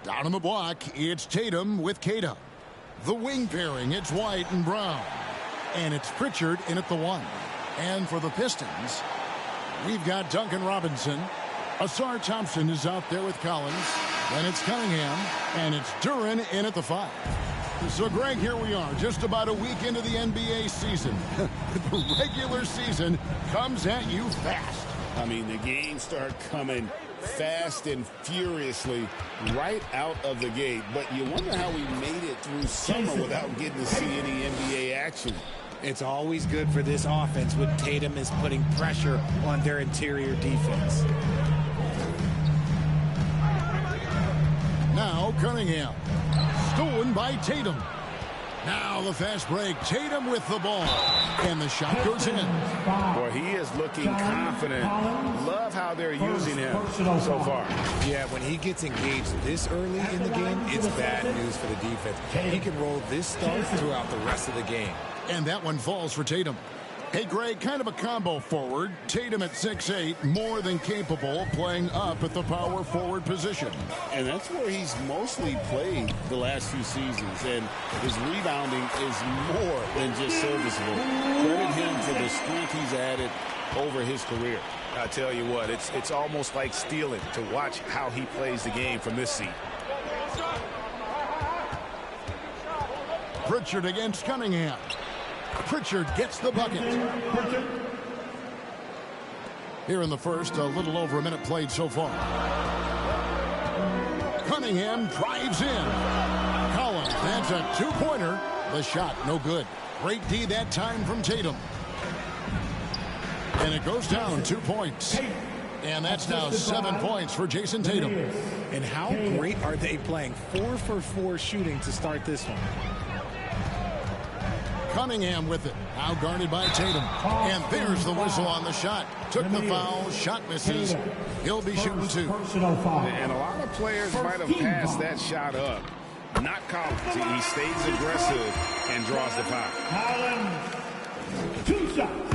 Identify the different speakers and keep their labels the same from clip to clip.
Speaker 1: Down on the block, it's Tatum with Cada. The wing pairing, it's White and Brown. And it's Pritchard in at the 1. And for the Pistons, we've got Duncan Robinson. Asar Thompson is out there with Collins. Then it's Cunningham. And it's Duren in at the 5. So, Greg, here we are, just about a week into the NBA season. The regular season comes at you fast.
Speaker 2: I mean, the games start coming fast and furiously right out of the gate. But you wonder how we made it through summer without getting to see any NBA action.
Speaker 3: It's always good for this offense when Tatum is putting pressure on their interior defense.
Speaker 1: Now Cunningham. Stolen by Tatum. Now the fast break. Tatum with the ball. And the shot goes in.
Speaker 2: Boy, he is looking confident. Love how they're using him so far.
Speaker 3: Yeah, when he gets engaged this early in the game, it's bad news for the defense. He can roll this start throughout the rest of the game.
Speaker 1: And that one falls for Tatum. Hey, Greg, kind of a combo forward. Tatum at 6'8", more than capable, playing up at the power forward position.
Speaker 2: And that's where he's mostly played the last few seasons. And his rebounding is more than just serviceable. Credit him for the strength he's added over his career.
Speaker 4: I tell you what, it's almost like stealing to watch how he plays the game from this seat.
Speaker 1: Pritchard against Cunningham. Pritchard gets the bucket. Here in the first, a little over a minute played so far. Cunningham drives in. Collins, that's a two-pointer. The shot, no good. Great D that time from Tatum. And it goes down 2 points. And that's now 7 points for Jason Tatum.
Speaker 3: And how great are they playing? 4 for 4 shooting to start this one.
Speaker 1: Cunningham with it. Now guarded by Tatum. And there's the whistle on the shot. Took the foul. Shot misses. He'll be shooting 2.
Speaker 2: And a lot of players might have passed that shot up. Not Collins. He stays aggressive and draws the foul.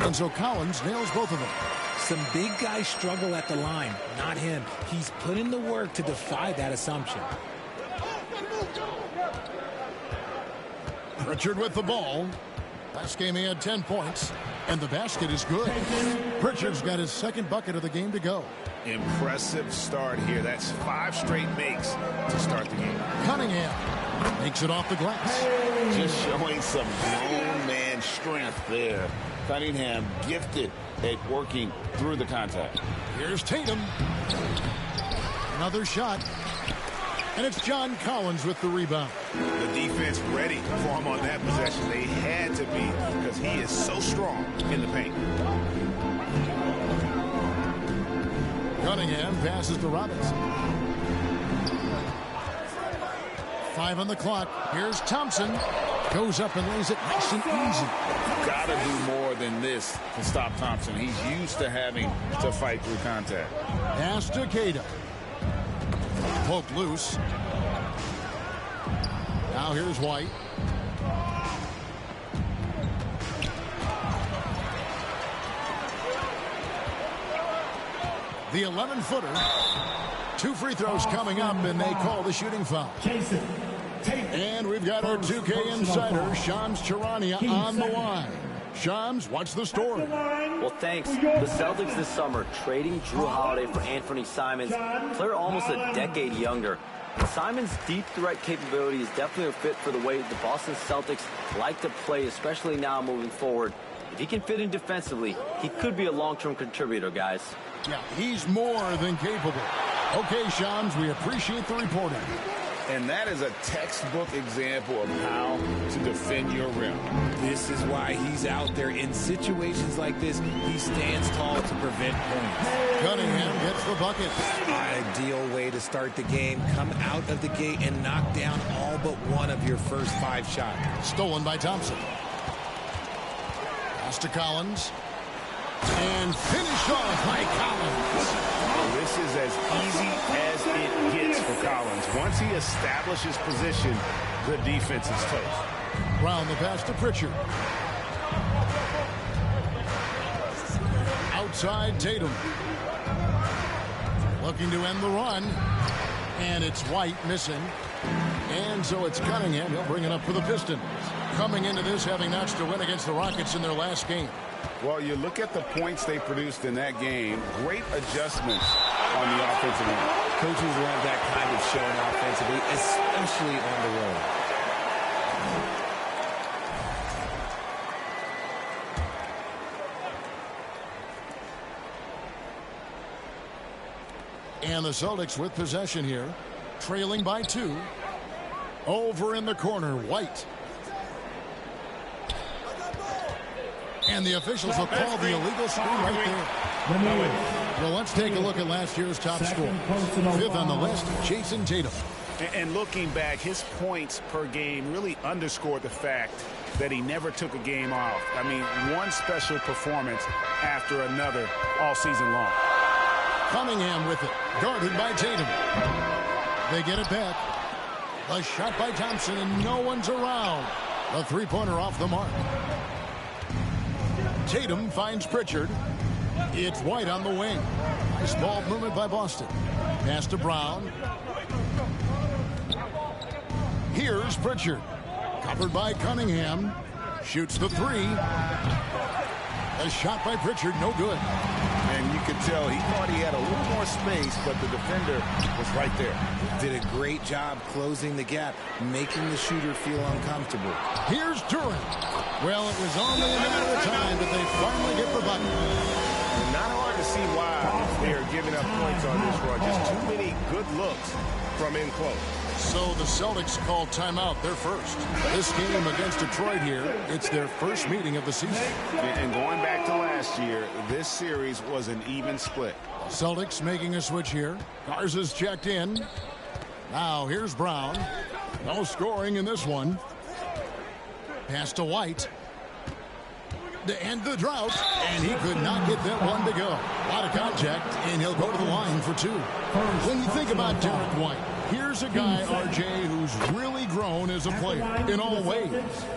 Speaker 1: And so Collins nails both of them.
Speaker 3: Some big guys struggle at the line. Not him. He's put in the work to defy that assumption.
Speaker 1: Pritchard with the ball. Last game he had 10 points, and the basket is good. Pritchard's got his second bucket of the game to go.
Speaker 4: Impressive start here. That's 5 straight makes to start the game.
Speaker 1: Cunningham makes it off the glass.
Speaker 2: Just showing some grown man strength there. Cunningham gifted at working through the contact.
Speaker 1: Here's Tatum. Another shot. And it's John Collins with the rebound.
Speaker 4: The defense ready for him on that possession. They had to be because he is so strong in the paint.
Speaker 1: Cunningham passes to Robinson. 5 on the clock. Here's Thompson. Goes up and lays it nice and easy.
Speaker 2: Gotta do more than this to stop Thompson. He's used to having to fight through contact.
Speaker 1: Pass to Cada. Poked loose. Now here's White. The 11-footer. 2 free throws coming up, and they call the shooting foul. And we've got our 2K insider, Shams Charania, on the line. Shams, what's the story?
Speaker 5: Well, thanks. The Celtics this summer trading Drew Holiday for Anthony Simons, player almost a decade younger. Simons' deep threat capability is definitely a fit for the way the Boston Celtics like to play, especially now moving forward. If he can fit in defensively, he could be a long-term contributor, guys.
Speaker 1: Yeah, he's more than capable. Okay, Shams, we appreciate the reporting.
Speaker 2: And that is a textbook example of how to defend your rim.
Speaker 3: This is why he's out there in situations like this. He stands tall to prevent points.
Speaker 1: Cunningham gets the bucket.
Speaker 3: Ideal way to start the game. Come out of the gate and knock down all but one of your first 5 shots.
Speaker 1: Stolen by Thompson. Pass to Collins. And finished off by Collins.
Speaker 4: Well, this is as easy as it gets for Collins. Once he establishes position, the defense is toast.
Speaker 1: Round the pass to Pritchard. Outside Tatum. Looking to end the run. And it's White missing. And so it's Cunningham. He'll bring it up for the Pistons. Coming into this having notched a win against the Rockets in their last game.
Speaker 2: Well, you look at the points they produced in that game. Great adjustments on the offensive end.
Speaker 3: Coaches love that kind of showing offensively, especially on the road.
Speaker 1: And the Celtics with possession here, trailing by 2. Over in the corner, White. And the officials will call the illegal screen right there. Well, let's take a look at last year's top scorer. 5th on the list, Jason Tatum.
Speaker 4: And looking back, his points per game really underscored the fact that he never took a game off. I mean, one special performance after another all season long.
Speaker 1: Cunningham with it, guarded by Tatum. They get it back. A shot by Thompson, and no one's around. A three-pointer off the mark. Tatum finds Pritchard. It's White on the wing. Nice ball movement by Boston. Pass to Brown. Here's Pritchard. Covered by Cunningham. Shoots the 3. A shot by Pritchard, no good.
Speaker 2: And you could tell he thought he had a little more space, but the defender was right there.
Speaker 3: Did a great job closing the gap, making the shooter feel uncomfortable.
Speaker 1: Here's Durant. Well, it was only a matter of time, but they finally get the button.
Speaker 4: Not hard to see why they are giving up points on this run. Just too many good looks from in close.
Speaker 1: So the Celtics call timeout, their first. This game against Detroit here, it's their first meeting of the season.
Speaker 2: And going back to last year, this series was an even split.
Speaker 1: Celtics making a switch here. Garza's checked in. Now here's Brown. No scoring in this one. Pass to White. To end the drought, and he could not get that one to go. A lot of contact, and he'll go to the line for 2. When you think about Derek White, here's a guy, RJ, who's really grown as a player in all ways.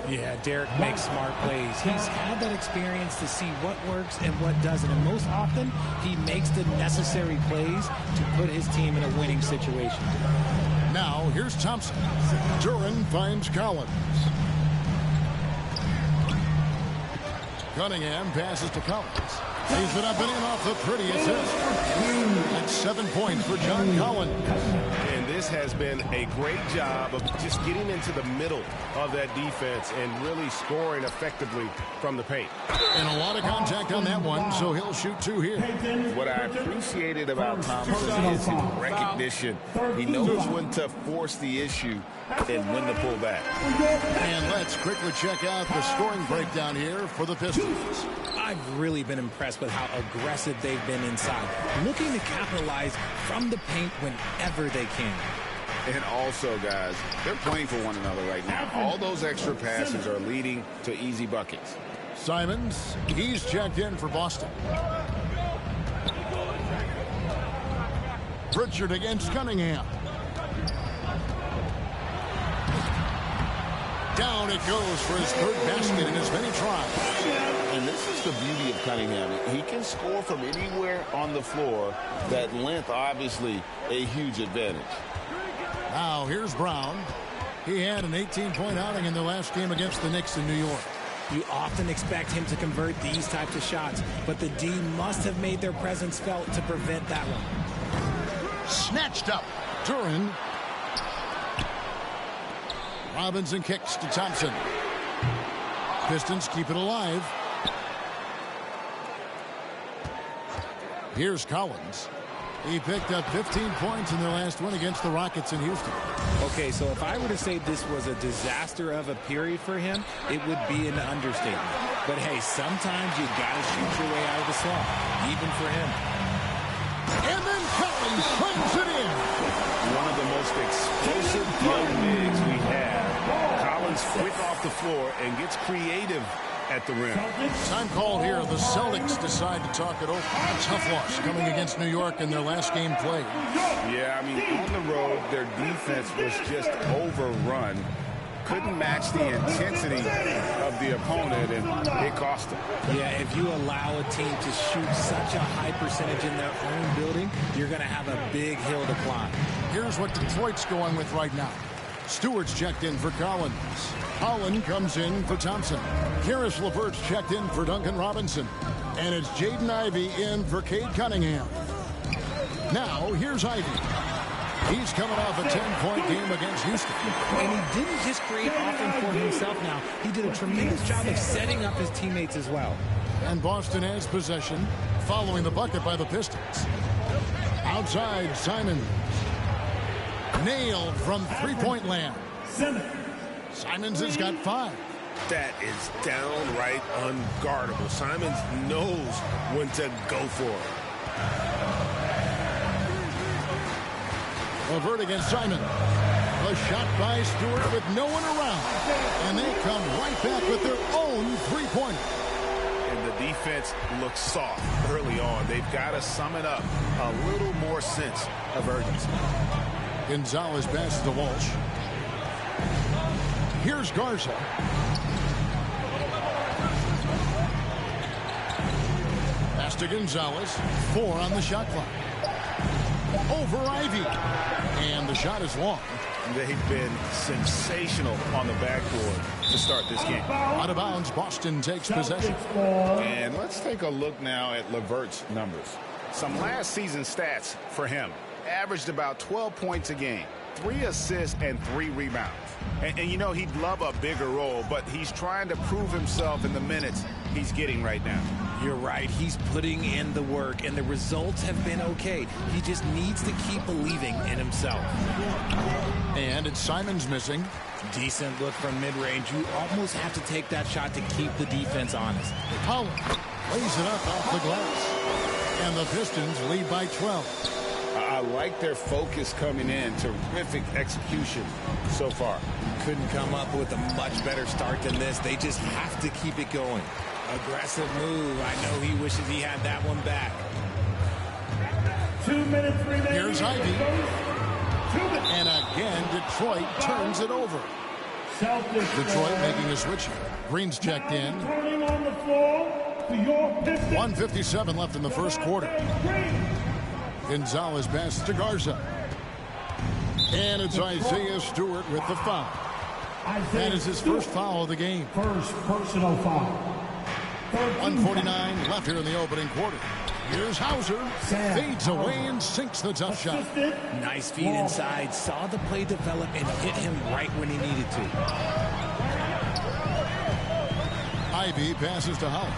Speaker 6: Yeah, Derek makes smart plays. He's had that experience to see what works and what doesn't, and most often, he makes the necessary plays to put his team in a winning situation.
Speaker 1: Now, here's Thompson. Duran finds Collins. Cunningham passes to Collins. He's been up and in off the pretty assist. That's 7 points for John Collins.
Speaker 4: And this has been a great job of just getting into the middle of that defense and really scoring effectively from the paint.
Speaker 1: And a lot of contact on that one, so he'll shoot 2 here.
Speaker 2: What I appreciated about Thompson is his recognition. He knows when to force the issue and when to pull back.
Speaker 1: And let's quickly check out the scoring breakdown here for the Pistons.
Speaker 6: I've really been impressed with how aggressive they've been inside, looking to capitalize from the paint whenever they can.
Speaker 2: And also, guys, they're playing for one another right now. All those extra passes are leading to easy buckets.
Speaker 1: Simons, he's checked in for Boston. Pritchard against Cunningham. Down it goes for his 3rd basket in as many tries.
Speaker 2: And this is the beauty of Cunningham. He can score from anywhere on the floor. That length, obviously, a huge advantage.
Speaker 1: Now, here's Brown. He had an 18-point outing in the last game against the Knicks in New York.
Speaker 6: You often expect him to convert these types of shots, but the D must have made their presence felt to prevent that one.
Speaker 1: Snatched up. Duran. Robinson kicks to Thompson. Pistons keep it alive. Here's Collins. He picked up 15 points in their last win against the Rockets in Houston.
Speaker 6: Okay, so if I were to say this was a disaster of a period for him, it would be an understatement. But hey, sometimes you got to shoot your way out of the slump, even for him.
Speaker 1: And then Collins slams it in.
Speaker 4: One of the most explosive young bigs we have. Collins quick off the floor and gets creative at the rim.
Speaker 1: Time called here. The Celtics decide to talk it over. A tough loss coming against New York in their last game played.
Speaker 2: Yeah, I mean, on the road, their defense was just overrun. Couldn't match the intensity of the opponent, and it cost them.
Speaker 6: Yeah, if you allow a team to shoot such a high percentage in their own building, you're going to have a big hill to climb.
Speaker 1: Here's what Detroit's going with right now. Stewart's checked in for Collins. Holland comes in for Thompson. Karis LeVert's checked in for Duncan Robinson. And it's Jaden Ivey in for Cade Cunningham. Now, here's Ivey. He's coming off a 10-point game against Houston.
Speaker 6: And he didn't just create offense for himself now. He did a tremendous job of setting up his teammates as well.
Speaker 1: And Boston has possession following the bucket by the Pistons. Outside, Simons. Nailed from three-point land. Simons has got 5.
Speaker 7: That is downright unguardable. Simons knows when to go for it.
Speaker 1: LeVert against Simon. A shot by Stewart with no one around. And they come right back with their own three-pointer.
Speaker 4: And the defense looks soft early on. They've got to sum it up. A little more sense of urgency.
Speaker 1: Gonzalez passes to Walsh. Here's Garza. Pass to Gonzalez. 4 on the shot clock. Over Ivey. And the shot is long.
Speaker 4: They've been sensational on the backboard to start this game.
Speaker 1: Out of bounds, Boston takes possession.
Speaker 4: And let's take a look now at LeVert's numbers. Some last season stats for him. Averaged about 12 points a game, 3 assists and 3 rebounds. And you know, he'd love a bigger role, but he's trying to prove himself in the minutes he's getting right now.
Speaker 6: You're right. He's putting in the work, and the results have been okay. He just needs to keep believing in himself.
Speaker 1: And it's Simons missing.
Speaker 6: Decent look from mid-range. You almost have to take that shot to keep the defense honest.
Speaker 1: Holland lays it up off the glass. And the Pistons lead by 12.
Speaker 2: I like their focus coming in. Terrific execution so far.
Speaker 3: Couldn't come up with a much better start than this. They just have to keep it going.
Speaker 6: Aggressive move. I know he wishes he had that one back.
Speaker 8: 2 minutes remaining.
Speaker 1: Here's Ivey. And again, Detroit turns it over. Detroit making a switch here. Green's checked in.
Speaker 8: Turning on the floor to your Pistons.
Speaker 1: 1:57 left in the first quarter. Gonzalez passes to Garza. And it's Isaiah Stewart with the foul. That is his first foul of the game.
Speaker 8: First personal foul.
Speaker 1: 1:49 left here in the opening quarter. Here's Hauser. Fades away and sinks the tough shot.
Speaker 6: Nice feed inside. Saw the play develop and hit him right when he needed to.
Speaker 1: Ivey passes to Holland.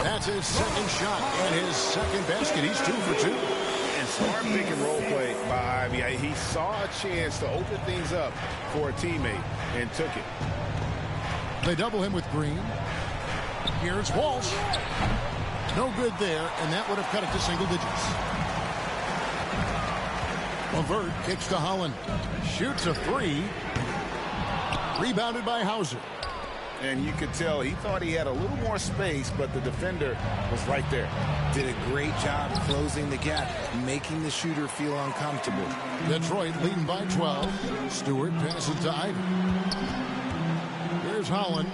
Speaker 1: That's his second shot and his second basket. He's 2 for 2.
Speaker 4: And smart pick and roll play by Ivey. He saw a chance to open things up for a teammate and took it.
Speaker 1: They double him with Green. Here's Walsh. No good there, and that would have cut it to single digits. LeVert kicks to Holland. Shoots a 3. Rebounded by Hauser.
Speaker 4: And you could tell he thought he had a little more space, but the defender was right there.
Speaker 3: Did a great job closing the gap, making the shooter feel uncomfortable.
Speaker 1: Detroit leading by 12. Stewart passes to Ivey. Here's Holland.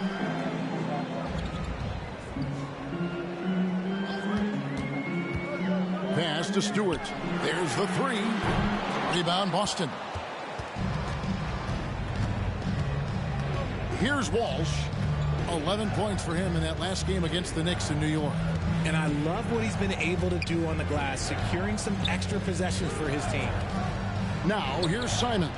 Speaker 1: Pass to Stewart. There's the 3. Rebound Boston. Here's Walsh. 11 points for him in that last game against the Knicks in New York.
Speaker 6: And I love what he's been able to do on the glass, securing some extra possessions for his team.
Speaker 1: Now, here's Simons.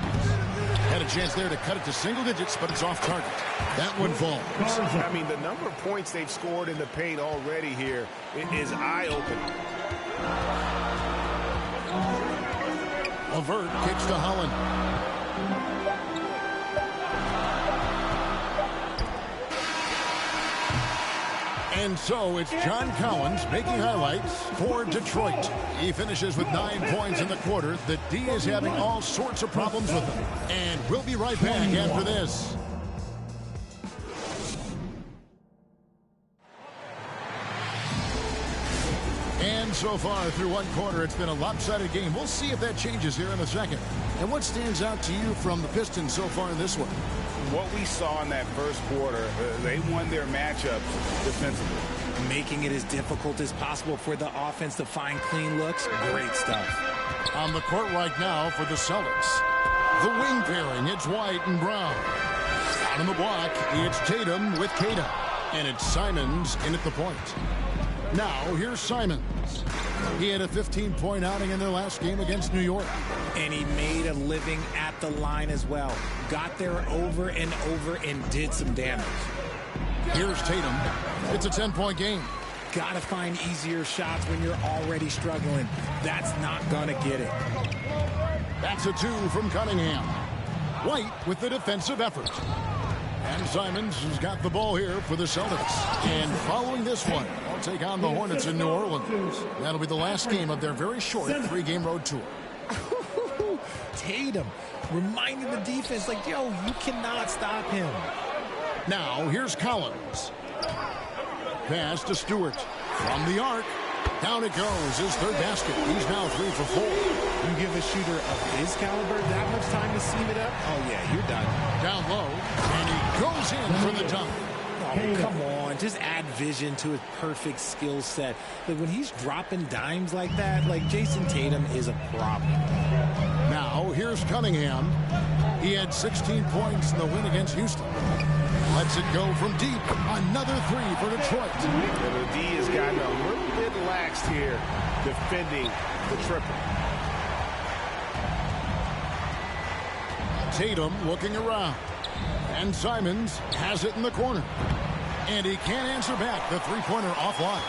Speaker 1: Had a chance there to cut it to single digits, but it's off target. That one falls.
Speaker 4: I mean, the number of points they've scored in the paint already here is eye-opening.
Speaker 1: LeVert kicks to Holland. And so it's John Collins making highlights for Detroit. He finishes with 9 points in the quarter. The D is having all sorts of problems with him. And we'll be right back after this. And So far through one quarter, it's been a lopsided game. We'll see if that changes here in a second. And what stands out to you from the Pistons so far in this one?
Speaker 4: What we saw in that first quarter, they won their matchups defensively.
Speaker 6: Making it as difficult as possible for the offense to find clean looks. Great stuff.
Speaker 1: On the court right now for the Celtics, the wing pairing, it's White and Brown. Out on the block, it's Tatum with Kata. And it's Simons in at the point. Now, here's Simons. He had a 15-point outing in their last game against New York.
Speaker 6: And he made a living at the line as well. Got there over and over and did some damage.
Speaker 1: Here's Tatum. It's a 10-point game.
Speaker 6: Gotta find easier shots when you're already struggling. That's not gonna get it.
Speaker 1: That's a 2 from Cunningham. White with the defensive effort. And Simons has got the ball here for the Celtics. And following this one, they'll take on the Hornets in New Orleans. That'll be the last game of their very short 3-game road tour.
Speaker 6: Tatum reminding the defense, like, yo, you cannot stop him.
Speaker 1: Now, here's Collins. Pass to Stewart. From the arc. Down it goes. His third basket. He's now 3 for 4.
Speaker 6: You give a shooter of his caliber that much time to seam it up? Oh, yeah, you're done.
Speaker 1: Down low. And he goes in for the dunk.
Speaker 6: Oh, come on. Just add vision to his perfect skill set. Like, when he's dropping dimes like that, like, Jason Tatum is a problem.
Speaker 1: Now, here's Cunningham. He had 16 points in the win against Houston. Lets it go from deep. Another 3 for Detroit.
Speaker 4: The D has gotten a little bit laxed here defending the triple.
Speaker 1: Tatum looking around. And Simons has it in the corner. And he can't answer back. The three-pointer offline.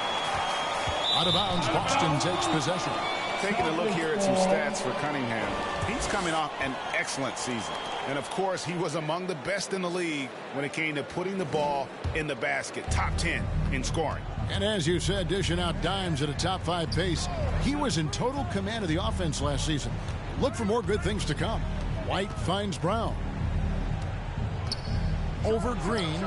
Speaker 1: Out of bounds, Boston takes possession.
Speaker 4: Taking a look here at some stats for Cunningham. He's coming off an excellent season. And, of course, he was among the best in the league when it came to putting the ball in the basket. Top 10 in scoring.
Speaker 1: And as you said, dishing out dimes at a top 5 pace. He was in total command of the offense last season. Look for more good things to come. White finds Brown. Over Green.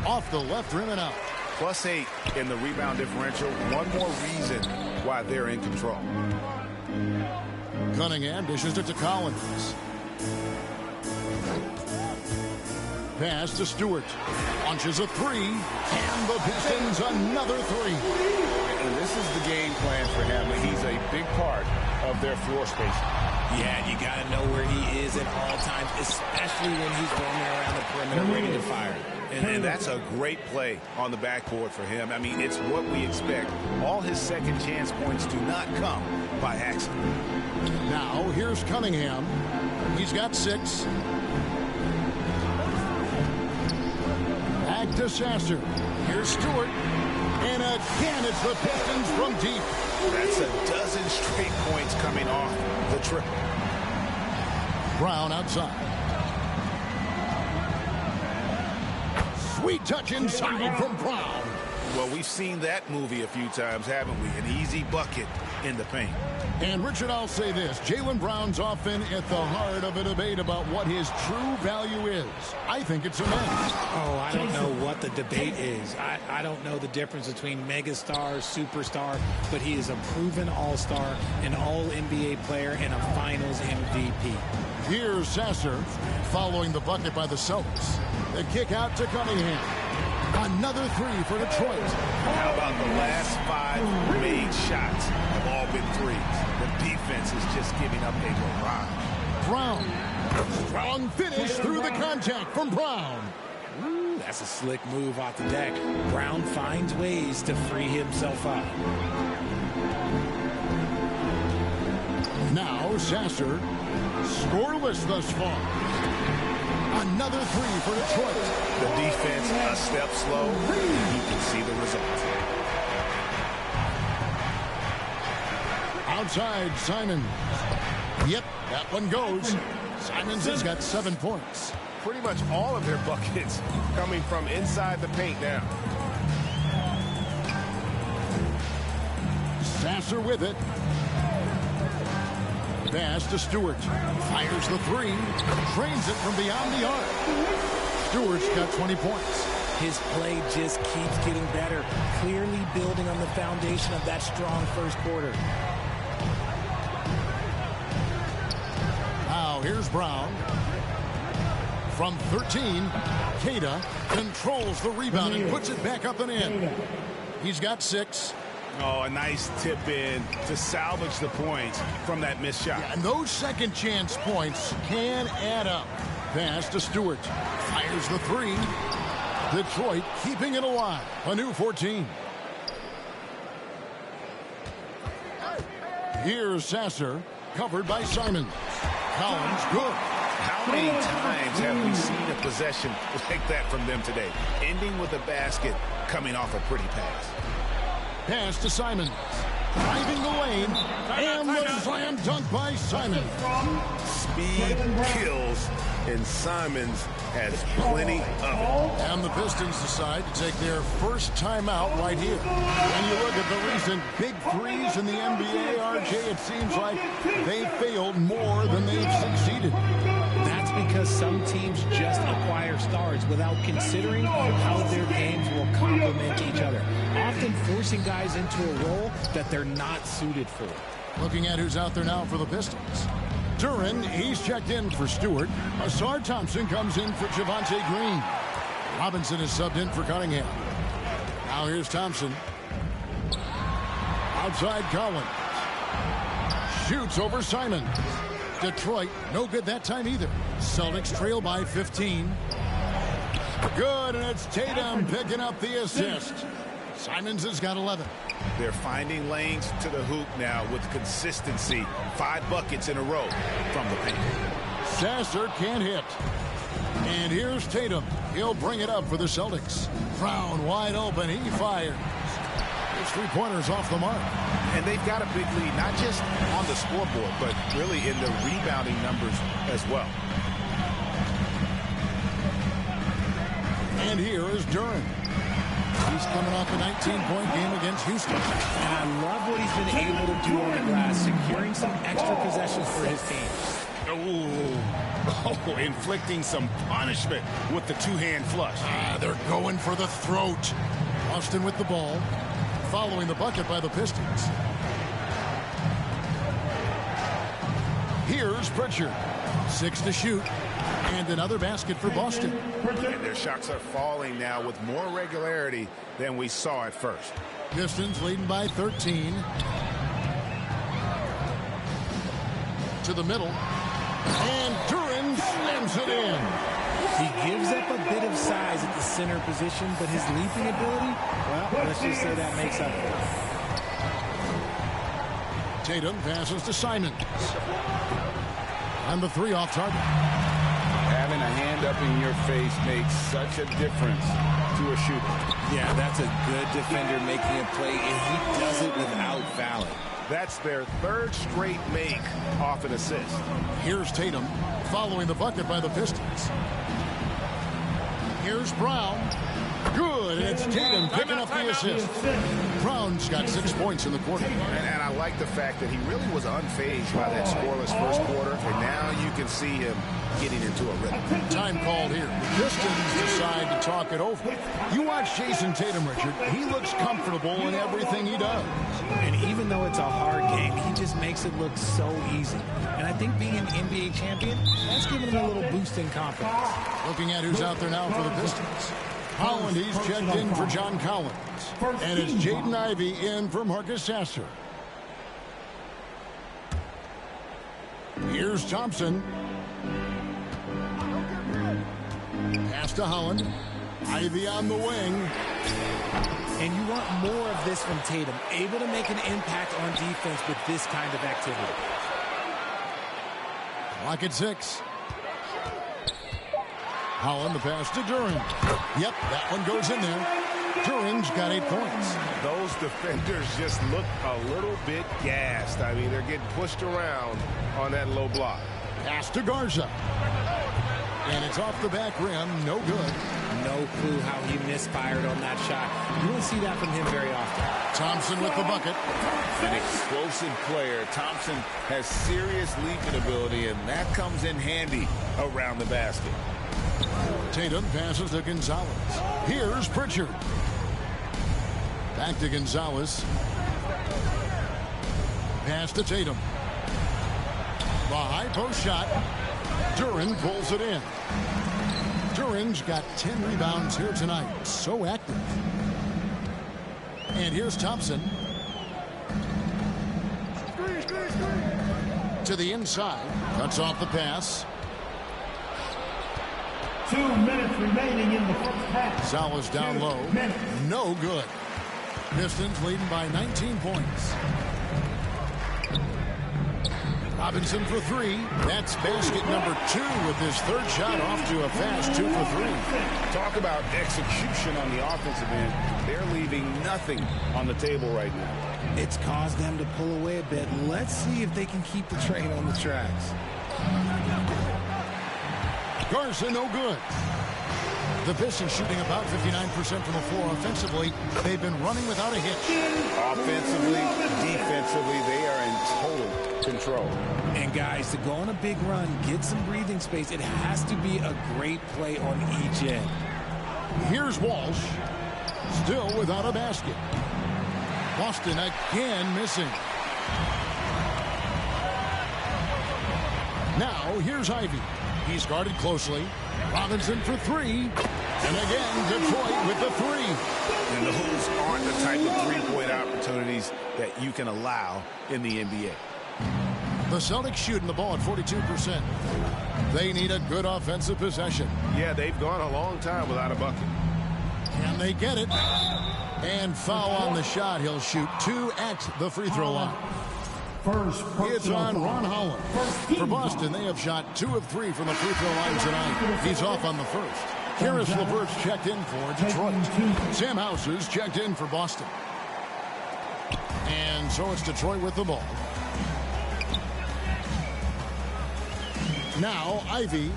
Speaker 1: Off the left rim and out.
Speaker 4: +8 in the rebound differential. One more reason why they're in control.
Speaker 1: Cunningham dishes it to Collins. Pass to Stewart. Launches a 3. And the Pistons another 3.
Speaker 4: And this is the game plan for him. He's a big part of their floor spacing.
Speaker 6: Yeah, you got to know where he is at all times, especially when he's roaming around the perimeter ready to fire.
Speaker 4: And that's a great play on the backboard for him. I mean, it's what we expect. All his second chance points do not come by accident.
Speaker 1: Now, here's Cunningham. He's got 6. Back to Sasser. Here's Stewart. And again, it's the Pistons from deep.
Speaker 4: That's a dozen straight points coming off the triple.
Speaker 1: Brown outside. Sweet touch inside from Brown.
Speaker 4: Well, we've seen that movie a few times, haven't we? An easy bucket in the paint.
Speaker 1: And, Richard, I'll say this. Jaylen Brown's often at the heart of a debate about what his true value is. I think it's immense.
Speaker 6: Oh, I don't know what the debate is. I don't know the difference between megastar, superstar, but he is a proven all-star, an all-NBA player, and a finals MVP.
Speaker 1: Here's Sasser following the bucket by the Celtics. The kick out to Cunningham. Another 3 for Detroit.
Speaker 4: How about the last 5 made shots have all been threes? The defense is just giving up a barrage.
Speaker 1: Brown. Strong finish through the contact from Brown.
Speaker 6: Ooh, that's a slick move off the deck. Brown finds ways to free himself up.
Speaker 1: Now Sasser. Scoreless thus far. Another 3 for Detroit.
Speaker 4: The defense a step slow. You can see the results.
Speaker 1: Outside, Simons. Yep, that one goes. Simons has got 7 points.
Speaker 7: Pretty much all of their buckets coming from inside the paint now.
Speaker 1: Sasser with it. Pass to Stewart. Fires the 3. Trains it from beyond the arc. Stewart's got 20 points.
Speaker 6: His play just keeps getting better, clearly building on the foundation of that strong first quarter.
Speaker 1: Now here's Brown. From 13, Queta controls the rebound and puts it back up and in. He's got 6.
Speaker 4: Oh, a nice tip in to salvage the points from that missed shot.
Speaker 1: Yeah, and those second chance points can add up. Pass to Stewart. Fires the 3. Detroit keeping it alive. A new 14. Here's Sasser, covered by Simons. Collins, good.
Speaker 4: How many times have we seen a possession like that from them today? Ending with a basket, coming off a pretty pass.
Speaker 1: Pass to Simons. Driving the lane. And the slam dunk by Simons.
Speaker 7: Speed kills, and Simons has plenty of it.
Speaker 1: And the Pistons decide to take their first timeout right here. When you look at the recent big threes in the NBA, RJ, it seems like they failed more than they've succeeded.
Speaker 6: That's because some teams just acquire stars without considering how their games will complement each other, often forcing guys into a role that they're not suited for.
Speaker 1: Looking at who's out there now for the Pistons. Duren, he's checked in for Stewart. Asar Thompson comes in for Javonte Green. Robinson is subbed in for Cunningham. Now here's Thompson. Outside Collins. Shoots over Simons. Detroit, no good that time either. Celtics trail by 15. Good, and it's Tatum picking up the assist. Simons has got 11.
Speaker 4: They're finding lanes to the hoop now with consistency. 5 buckets in a row from the paint.
Speaker 1: Sasser can't hit. And here's Tatum. He'll bring it up for the Celtics. Brown wide open. He fires. His 3-pointers off the mark.
Speaker 4: And they've got a big lead, not just on the scoreboard, but really in the rebounding numbers as well.
Speaker 1: And here is Duren. He's coming off a 19-point game against Houston.
Speaker 6: And I love what he's been able to do on the glass, securing some extra possessions for his team.
Speaker 4: Oh, inflicting some punishment with the 2-hand flush.
Speaker 1: They're going for the throat. Austin with the ball, following the bucket by the Pistons. Here's Pritchard. 6 to shoot. And another basket for Boston.
Speaker 4: And their shots are falling now with more regularity than we saw at first.
Speaker 1: Pistons leading by 13. To the middle. And Duren slams it in.
Speaker 6: He gives up a bit of size at the center position, but his leaping ability, well, let's just say that makes up for it.
Speaker 1: Tatum passes to Simons. And the 3 off target.
Speaker 2: Having a hand up in your face makes such a difference to a shooter.
Speaker 3: Yeah, that's a good defender making a play, and he does it without fouling.
Speaker 4: That's their 3rd straight make off an assist.
Speaker 1: Here's Tatum, following the bucket by the Pistons. Here's Brown. Good, and it's Tatum picking up the assist. Brown's got 6 points in the quarter.
Speaker 4: And I like the fact that he really was unfazed by that scoreless first quarter, and now you can see him getting into a rhythm.
Speaker 1: Time called here. The Pistons decide to talk it over. You watch Jason Tatum, Richard. He looks comfortable in everything he does.
Speaker 6: And even though it's a hard game, he just makes it look so easy. And I think being an NBA champion, that's given him a little boost in confidence.
Speaker 1: Looking at who's out there now for the Pistons. Holland, he's checked in for John Collins. And it's Jaden Ivey in for Marcus Sasser. Here's Thompson. Pass to Holland. Ivey on the wing.
Speaker 6: And you want more of this from Tatum, able to make an impact on defense with this kind of activity.
Speaker 1: Clock at 6. Holland, the pass to Duren. Yep, that one goes in there. Duren's got 8 points.
Speaker 4: Those defenders just look a little bit gassed. I mean, they're getting pushed around on that low block.
Speaker 1: Pass to Garza. And it's off the back rim. No good.
Speaker 6: No clue how he misfired on that shot. You don't see that from him very often.
Speaker 1: Thompson with the bucket.
Speaker 2: An explosive player. Thompson has serious leaping ability, and that comes in handy around the basket.
Speaker 1: Tatum passes to Gonzalez. Here's Pritchard. Back to Gonzalez. Pass to Tatum. The high post shot. Duran pulls it in. Duran's got 10 rebounds here tonight. So active. And here's Thompson. To the inside. Cuts off the pass.
Speaker 8: 2 minutes remaining in the first half.
Speaker 1: Gonzalez down low. No good. Pistons leading by 19 points. Robinson for 3. That's basket number 2 with his third shot off to a fast 2 for 3.
Speaker 2: Talk about execution on the offensive end. They're leaving nothing on the table right now.
Speaker 6: It's caused them to pull away a bit. Let's see if they can keep the train on the tracks.
Speaker 1: Garza, no good. The Pistons shooting about 59% from the floor offensively. They've been running without a hitch.
Speaker 2: Offensively, defensively, they are in total control.
Speaker 6: And guys, to go on a big run, get some breathing space, it has to be a great play on each end.
Speaker 1: Here's Walsh. Still without a basket. Boston again missing. Now here's Ivy. He's guarded closely. Robinson for 3. And again, Detroit with the 3.
Speaker 2: And those aren't the type of three-point opportunities that you can allow in the NBA.
Speaker 1: The Celtics shooting the ball at 42%. They need a good offensive possession.
Speaker 4: Yeah, they've gone a long time without a bucket.
Speaker 1: And they get it. And foul on the shot. He'll shoot 2 at the free throw line. It's on Ron Holland. For Boston, they have shot 2 of 3 from the free throw line tonight. He's off on the first. Karis LeVert's checked in for Detroit. Sam Hauser's checked in for Boston. And so it's Detroit with the ball. Now Ivy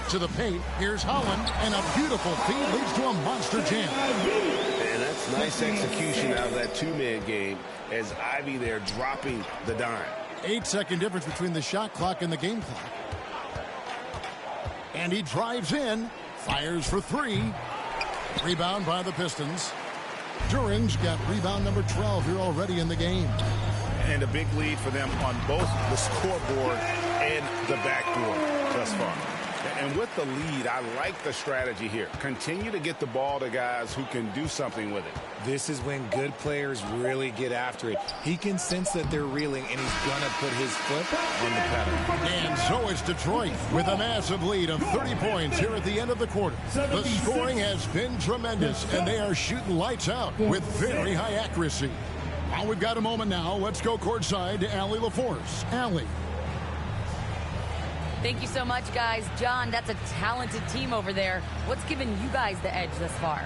Speaker 1: to the paint. Here's Holland, and a beautiful feed leads to a monster jam.
Speaker 2: And that's nice execution out of that two-man game as Ivy there dropping the dime.
Speaker 1: 8-second difference between the shot clock and the game clock. And he drives in, fires for 3. Rebound by the Pistons. Duran's got rebound number 12 here already in the game.
Speaker 2: And a big lead for them on both the scoreboard and the backboard thus far. And with the lead, I like the strategy here. Continue to get the ball to guys who can do something with it.
Speaker 3: This is when good players really get after it. He can sense that they're reeling, and he's going to put his foot on the pedal.
Speaker 1: And so it's Detroit with a massive lead of 30 points here at the end of the quarter. The scoring has been tremendous, and they are shooting lights out with very high accuracy. Well, we've got a moment now. Let's go courtside to Allie LaForce. Allie.
Speaker 9: Thank you so much, guys. John, that's a talented team over there. What's given you guys the edge thus far?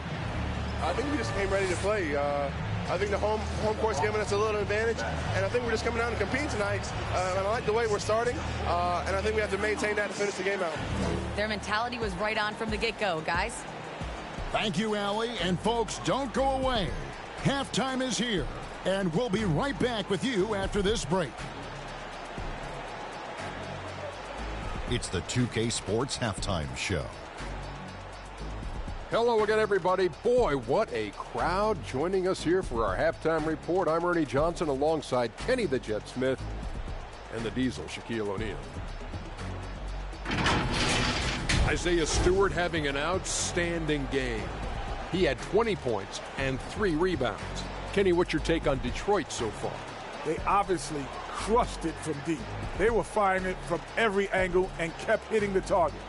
Speaker 10: I think we just came ready to play. I think the home court's giving us a little advantage, and I think we're just coming out and compete tonight. And I like the way we're starting, and I think we have to maintain that to finish the game out.
Speaker 9: Their mentality was right on from the get-go, guys.
Speaker 1: Thank you, Allie. And folks, don't go away. Halftime is here, and we'll be right back with you after this break.
Speaker 11: It's the 2K Sports Halftime Show.
Speaker 12: Hello again, everybody. Boy, what a crowd joining us here for our halftime report. I'm Ernie Johnson alongside Kenny the Jet Smith and the Diesel, Shaquille O'Neal. Isaiah Stewart having an outstanding game. He had 20 points and 3 rebounds. Kenny, what's your take on Detroit so far?
Speaker 13: They obviously crushed it from deep. They were firing it from every angle and kept hitting the target.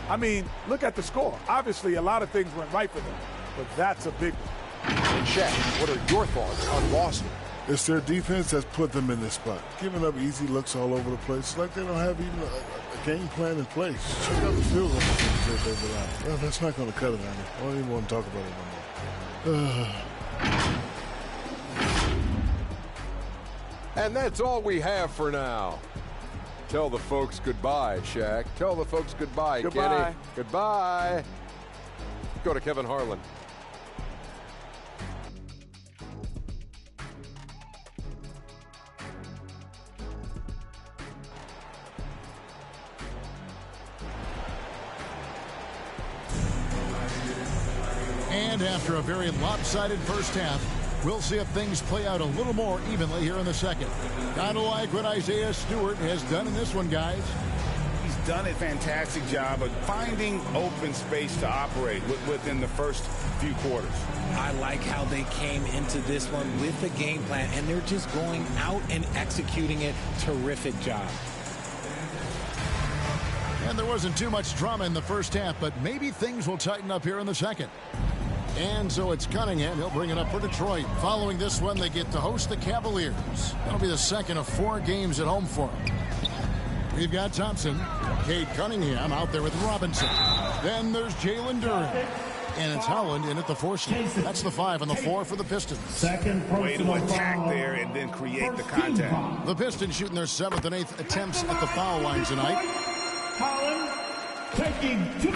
Speaker 13: I mean, look at the score. Obviously, a lot of things went right for them, but that's a big one.
Speaker 12: And Shaq, what are your thoughts on Boston?
Speaker 14: It's their defense that's put them in this spot. Giving up easy looks all over the place. Like they don't have even a game plan in place. Check out the field goal. Well, that's not going to cut it, Andy. I don't even want to talk about it no more.
Speaker 12: And that's all we have for now. Tell the folks goodbye, Shaq. Tell the folks goodbye,
Speaker 13: Goodbye.
Speaker 12: Kenny. Goodbye. Go to Kevin Harlan.
Speaker 1: And after a very lopsided first half, we'll see if things play out a little more evenly here in the second. Kind of like what Isaiah Stewart has done in this one, guys.
Speaker 2: He's done a fantastic job of finding open space to operate within the first few quarters.
Speaker 6: I like how they came into this one with the game plan, and they're just going out and executing it. Terrific job.
Speaker 1: And there wasn't too much drama in the first half, but maybe things will tighten up here in the second. And so it's Cunningham. He'll bring it up for Detroit. Following this one, they get to host the Cavaliers. That'll be the second of 4 games at home for them. We've got Thompson, Cade Cunningham out there with Robinson. Then there's Jalen Duren. And it's Howland in at the 4 seat. That's the 5 and the 4 for the Pistons.
Speaker 2: Way to attack there and then create the contact.
Speaker 1: The Pistons shooting their 7th and 8th attempts at the foul line tonight.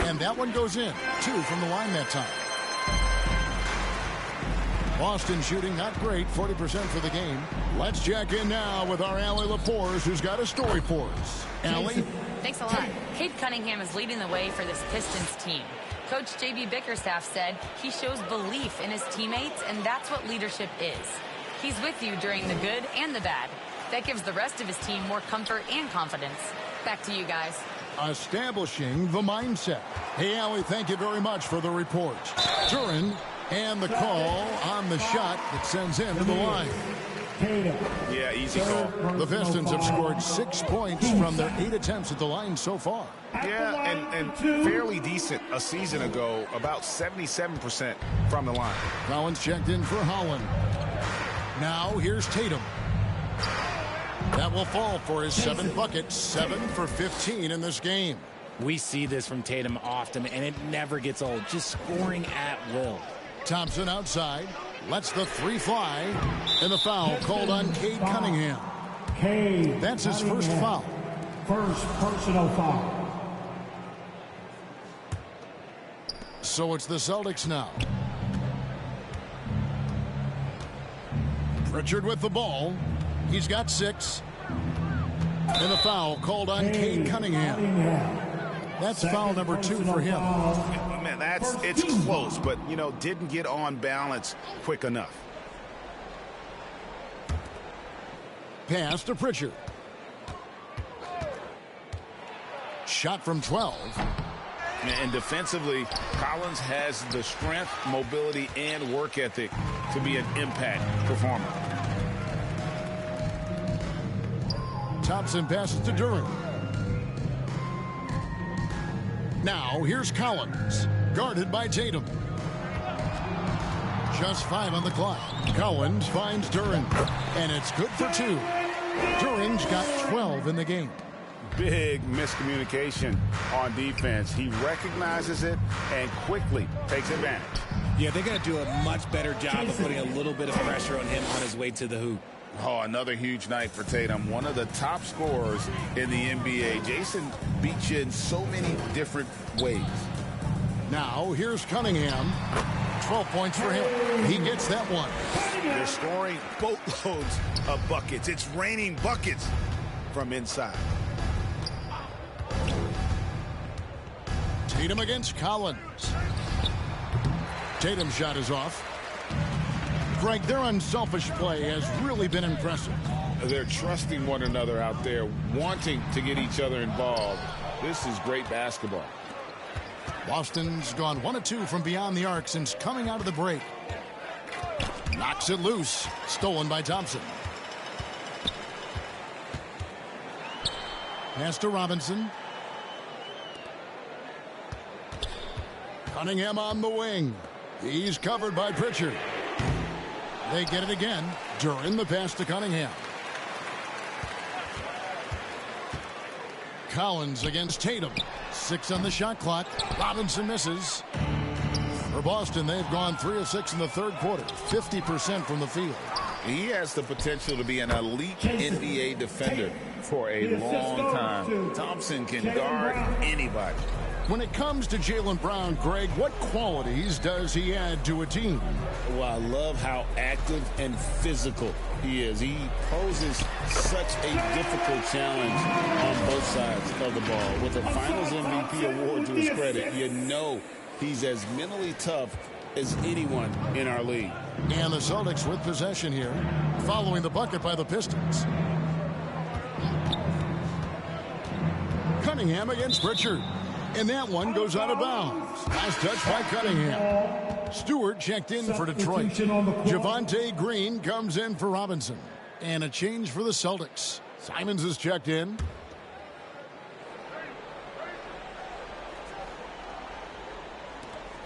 Speaker 1: And that one goes in. 2 from the line that time. Boston shooting not great, 40% for the game. Let's check in now with our Allie Lepores, who's got a story for us. Allie?
Speaker 9: Thanks a lot. Cade Cunningham is leading the way for this Pistons team. Coach J.B. Bickerstaff said he shows belief in his teammates, and that's what leadership is. He's with you during the good and the bad. That gives the rest of his team more comfort and confidence. Back to you guys.
Speaker 1: Establishing the mindset. Hey, Allie, thank you very much for the report. Duren. And the call on the shot that sends him to the line.
Speaker 2: Yeah, easy call.
Speaker 1: The Pistons have scored 6 points from their 8 attempts at the line so far.
Speaker 2: Yeah, and fairly decent a season ago, about 77% from the line.
Speaker 1: Collins checked in for Holland. Now here's Tatum. That will fall for his 7 buckets, 7 for 15 in this game.
Speaker 6: We see this from Tatum often, and it never gets old. Just scoring at will.
Speaker 1: Thompson outside, lets the 3 fly, and the foul called on Cade Cunningham. That's his first foul.
Speaker 8: First personal foul.
Speaker 1: So it's the Celtics now. Pritchard with the ball. He's got 6. And the foul called on Cade Cunningham. That's foul number 2 for him.
Speaker 2: Man, it's close, but, you know, didn't get on balance quick enough.
Speaker 1: Pass to Pritchard. Shot from 12.
Speaker 2: And defensively, Collins has the strength, mobility, and work ethic to be an impact performer.
Speaker 1: Thompson passes to Duren. Now, here's Collins, guarded by Tatum. Just 5 on the clock. Collins finds Duren, and it's good for 2. Duren's got 12 in the game.
Speaker 2: Big miscommunication on defense. He recognizes it and quickly takes advantage.
Speaker 6: Yeah, they're going to do a much better job of putting a little bit of pressure on him on his way to the hoop.
Speaker 2: Oh, another huge night for Tatum. One of the top scorers in the NBA. Jason beats you in so many different ways.
Speaker 1: Now, here's Cunningham. 12 points for him. He gets that one.
Speaker 2: They're scoring boatloads of buckets. It's raining buckets from inside.
Speaker 1: Tatum against Collins. Tatum's shot is off. Greg, their unselfish play has really been impressive.
Speaker 2: They're trusting one another out there, wanting to get each other involved. This is great basketball.
Speaker 1: Boston's gone 1 of 2 from beyond the arc since coming out of the break. Knocks it loose. Stolen by Thompson. Pass to Robinson. Cunningham on the wing. He's covered by Pritchard. They get it again. Duren the pass to Cunningham. Collins against Tatum. 6 on the shot clock. Robinson misses. For Boston, they've gone 3 of 6 in the third quarter. 50% from the field.
Speaker 2: He has the potential to be an elite NBA defender for a long time. Thompson can guard anybody.
Speaker 1: When it comes to Jaylen Brown, Greg, what qualities does he add to a team?
Speaker 2: Well, I love how active and physical he is. He poses such a difficult challenge on both sides of the ball. With a Finals MVP award to his credit, you know he's as mentally tough as anyone in our league.
Speaker 1: And the Celtics with possession here, following the bucket by the Pistons. Cunningham against Pritchard. And that one goes out of bounds. Last touch by Cunningham. Stewart checked in for Detroit. Javonte Green comes in for Robinson. And a change for the Celtics. Simons is checked in.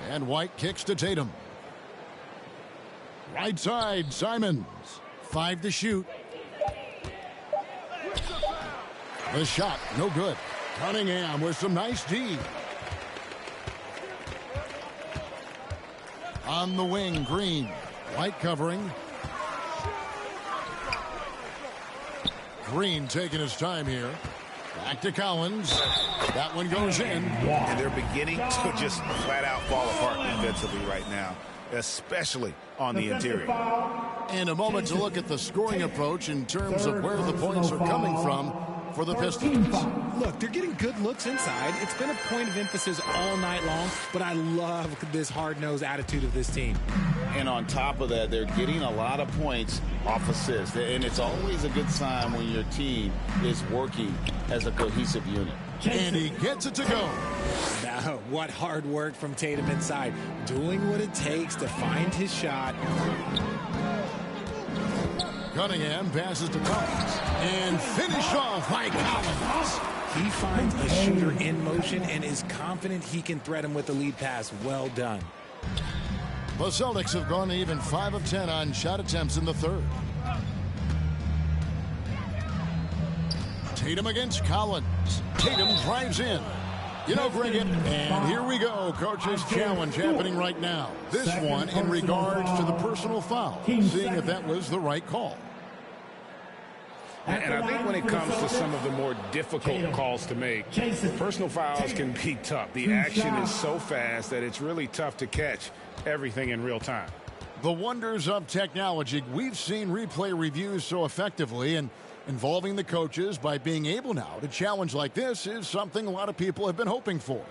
Speaker 1: And White kicks to Tatum. Right side, Simons. 5 to shoot. The shot, no good. Cunningham with some nice D. On the wing, Green. White covering. Green taking his time here. Back to Collins. That one goes in.
Speaker 2: And they're beginning to just flat out fall apart defensively right now, especially on the interior.
Speaker 1: And a moment to look at the scoring approach in terms of where the points are coming from for the Pistons.
Speaker 6: Look, they're getting good looks inside. It's been a point of emphasis all night long, but I love this hard-nosed attitude of this team.
Speaker 2: And on top of that, they're getting a lot of points off assists. And it's always a good sign when your team is working as a cohesive unit.
Speaker 1: And he gets it to go.
Speaker 6: Now, what hard work from Tatum inside. Doing what it takes to find his shot.
Speaker 1: Cunningham passes to Collins. And finished off by Collins.
Speaker 6: He finds a shooter in motion and is confident he can threat him with a lead pass. Well done.
Speaker 1: The Celtics have gone even 5 of 10 on shot attempts in the third. Tatum against Collins. Tatum drives in. You know, Greg, and here we go. Coach's challenge happening right now. This one in regards to the personal foul. Seeing if that was the right call.
Speaker 4: And I think when it comes to some of the more difficult calls to make, personal fouls can be tough. The action is so fast that it's really tough to catch everything in real time.
Speaker 1: The wonders of technology. We've seen replay reviews so effectively, and involving the coaches by being able now to challenge like this is something a lot of people have been hoping for.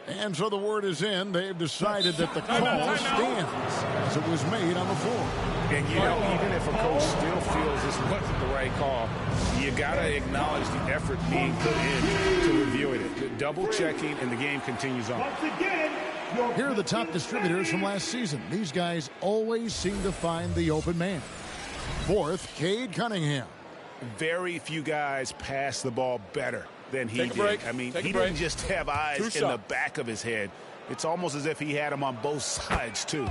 Speaker 1: And so the word is in. They've decided that the call stands as it was made on the floor.
Speaker 4: And, you know, even if a coach still feels this wasn't the right call, you got to acknowledge the effort being put in to reviewing it. The double checking, and the game continues on.
Speaker 1: Here are the top distributors from last season. These guys always seem to find the open man. Fourth, Cade Cunningham.
Speaker 2: Very few guys pass the ball better than he did. I mean, he didn't just have eyes in the back of his head. It's almost as if he had them on both sides, too.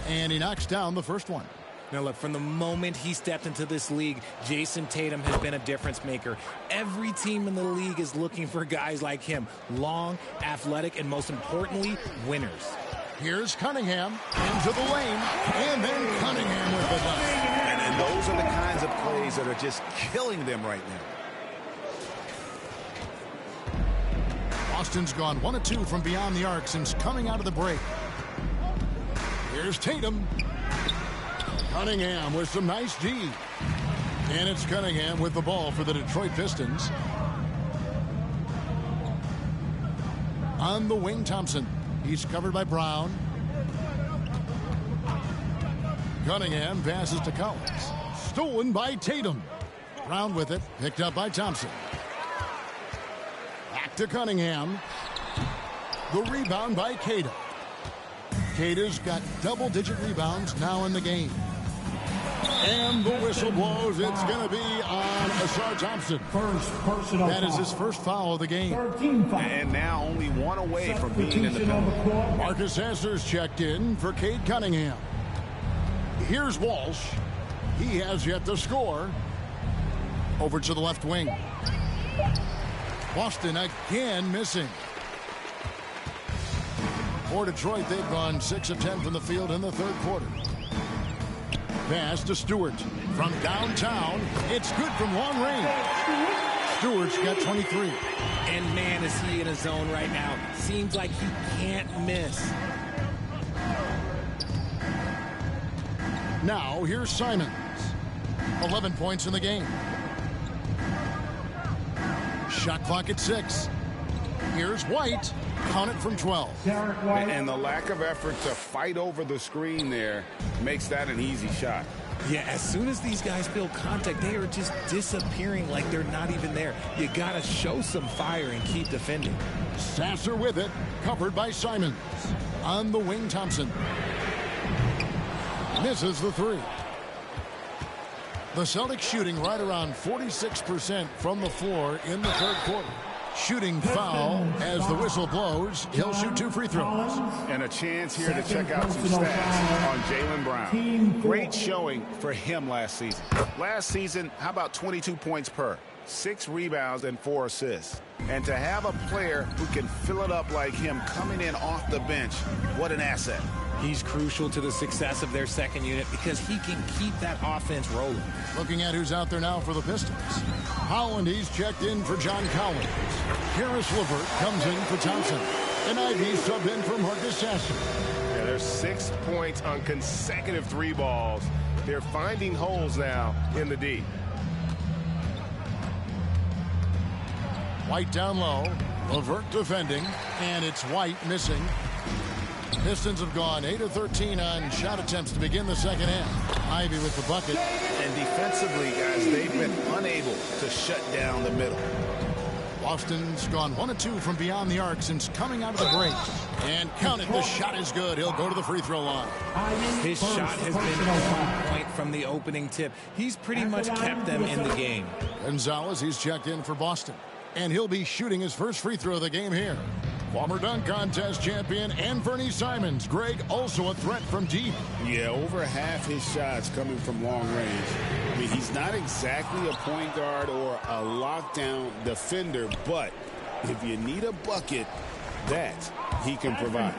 Speaker 1: And he knocks down the first one.
Speaker 6: Now, look, from the moment he stepped into this league, Jason Tatum has been a difference maker. Every team in the league is looking for guys like him. Long, athletic, and most importantly, winners.
Speaker 1: Here's Cunningham into the lane, and then Cunningham with the dunk.
Speaker 2: And those are the kinds of plays that are just killing them right now.
Speaker 1: Boston's gone 1 of 2 from beyond the arc since coming out of the break. Here's Tatum. Cunningham with some nice D. And it's Cunningham with the ball for the Detroit Pistons. On the wing, Thompson. He's covered by Brown. Cunningham passes to Collins. Stolen by Tatum. Brown with it. Picked up by Thompson. Back to Cunningham. The rebound by Queta. Queta's got double-digit rebounds now in the game. And the whistle blows. It's going to be on Asar Thompson. That is his first foul of the game.
Speaker 2: And now only one away from being in the penalty.
Speaker 1: Marcus Sasser's checked in for Cade Cunningham. Here's Walsh. He has yet to score. Over to the left wing. Boston again missing. For Detroit, they've gone 6 of 10 from the field in the third quarter. Pass to Stewart. From downtown, it's good from long range. Stewart's got 23.
Speaker 6: And man, is he in a zone right now. Seems like he can't miss.
Speaker 1: Now here's Simons. 11 points in the game. Shot clock at 6. Here's White. Count it from 12.
Speaker 2: And the lack of effort to fight over the screen there makes that an easy shot.
Speaker 6: Yeah, as soon as these guys feel contact, they are just disappearing like they're not even there. You got to show some fire and keep defending.
Speaker 1: Sasser with it, covered by Simons. On the wing, Thompson. Misses the 3. The Celtics shooting right around 46% from the floor in the third quarter. Shooting foul as the whistle blows. He'll shoot 2 free throws.
Speaker 2: And a chance here to check out some stats on Jaylen Brown. Great showing for him last season. Last season, how about 22 points per? 6 rebounds and 4 assists. And to have a player who can fill it up like him coming in off the bench, what an asset.
Speaker 6: He's crucial to the success of their second unit because he can keep that offense rolling.
Speaker 1: Looking at who's out there now for the Pistons. Holland, he's checked in for John Collins. Karis LeVert comes in for Thompson. And Ivy subbed in for Marcus Sasser.
Speaker 7: Yeah, there's 6 points on consecutive 3 balls. They're finding holes now in the D.
Speaker 1: White down low. LeVert defending. And it's White missing. Pistons have gone 8 of 13 on shot attempts to begin the second half. Ivy with the bucket.
Speaker 2: And defensively, guys, they've been unable to shut down the middle.
Speaker 1: Boston's gone 1 of 2 from beyond the arc since coming out of the break. And count it, the shot is good. He'll go to the free throw line.
Speaker 6: His shot has been on point from the opening tip. He's pretty much kept them in the game.
Speaker 1: Gonzalez, he's checked in for Boston. And he'll be shooting his first free throw of the game here. Former dunk contest champion Anthony Simons. Greg, also a threat from deep.
Speaker 2: Yeah, over half his shots coming from long range. I mean, he's not exactly a point guard or a lockdown defender, but if you need a bucket, that he can provide.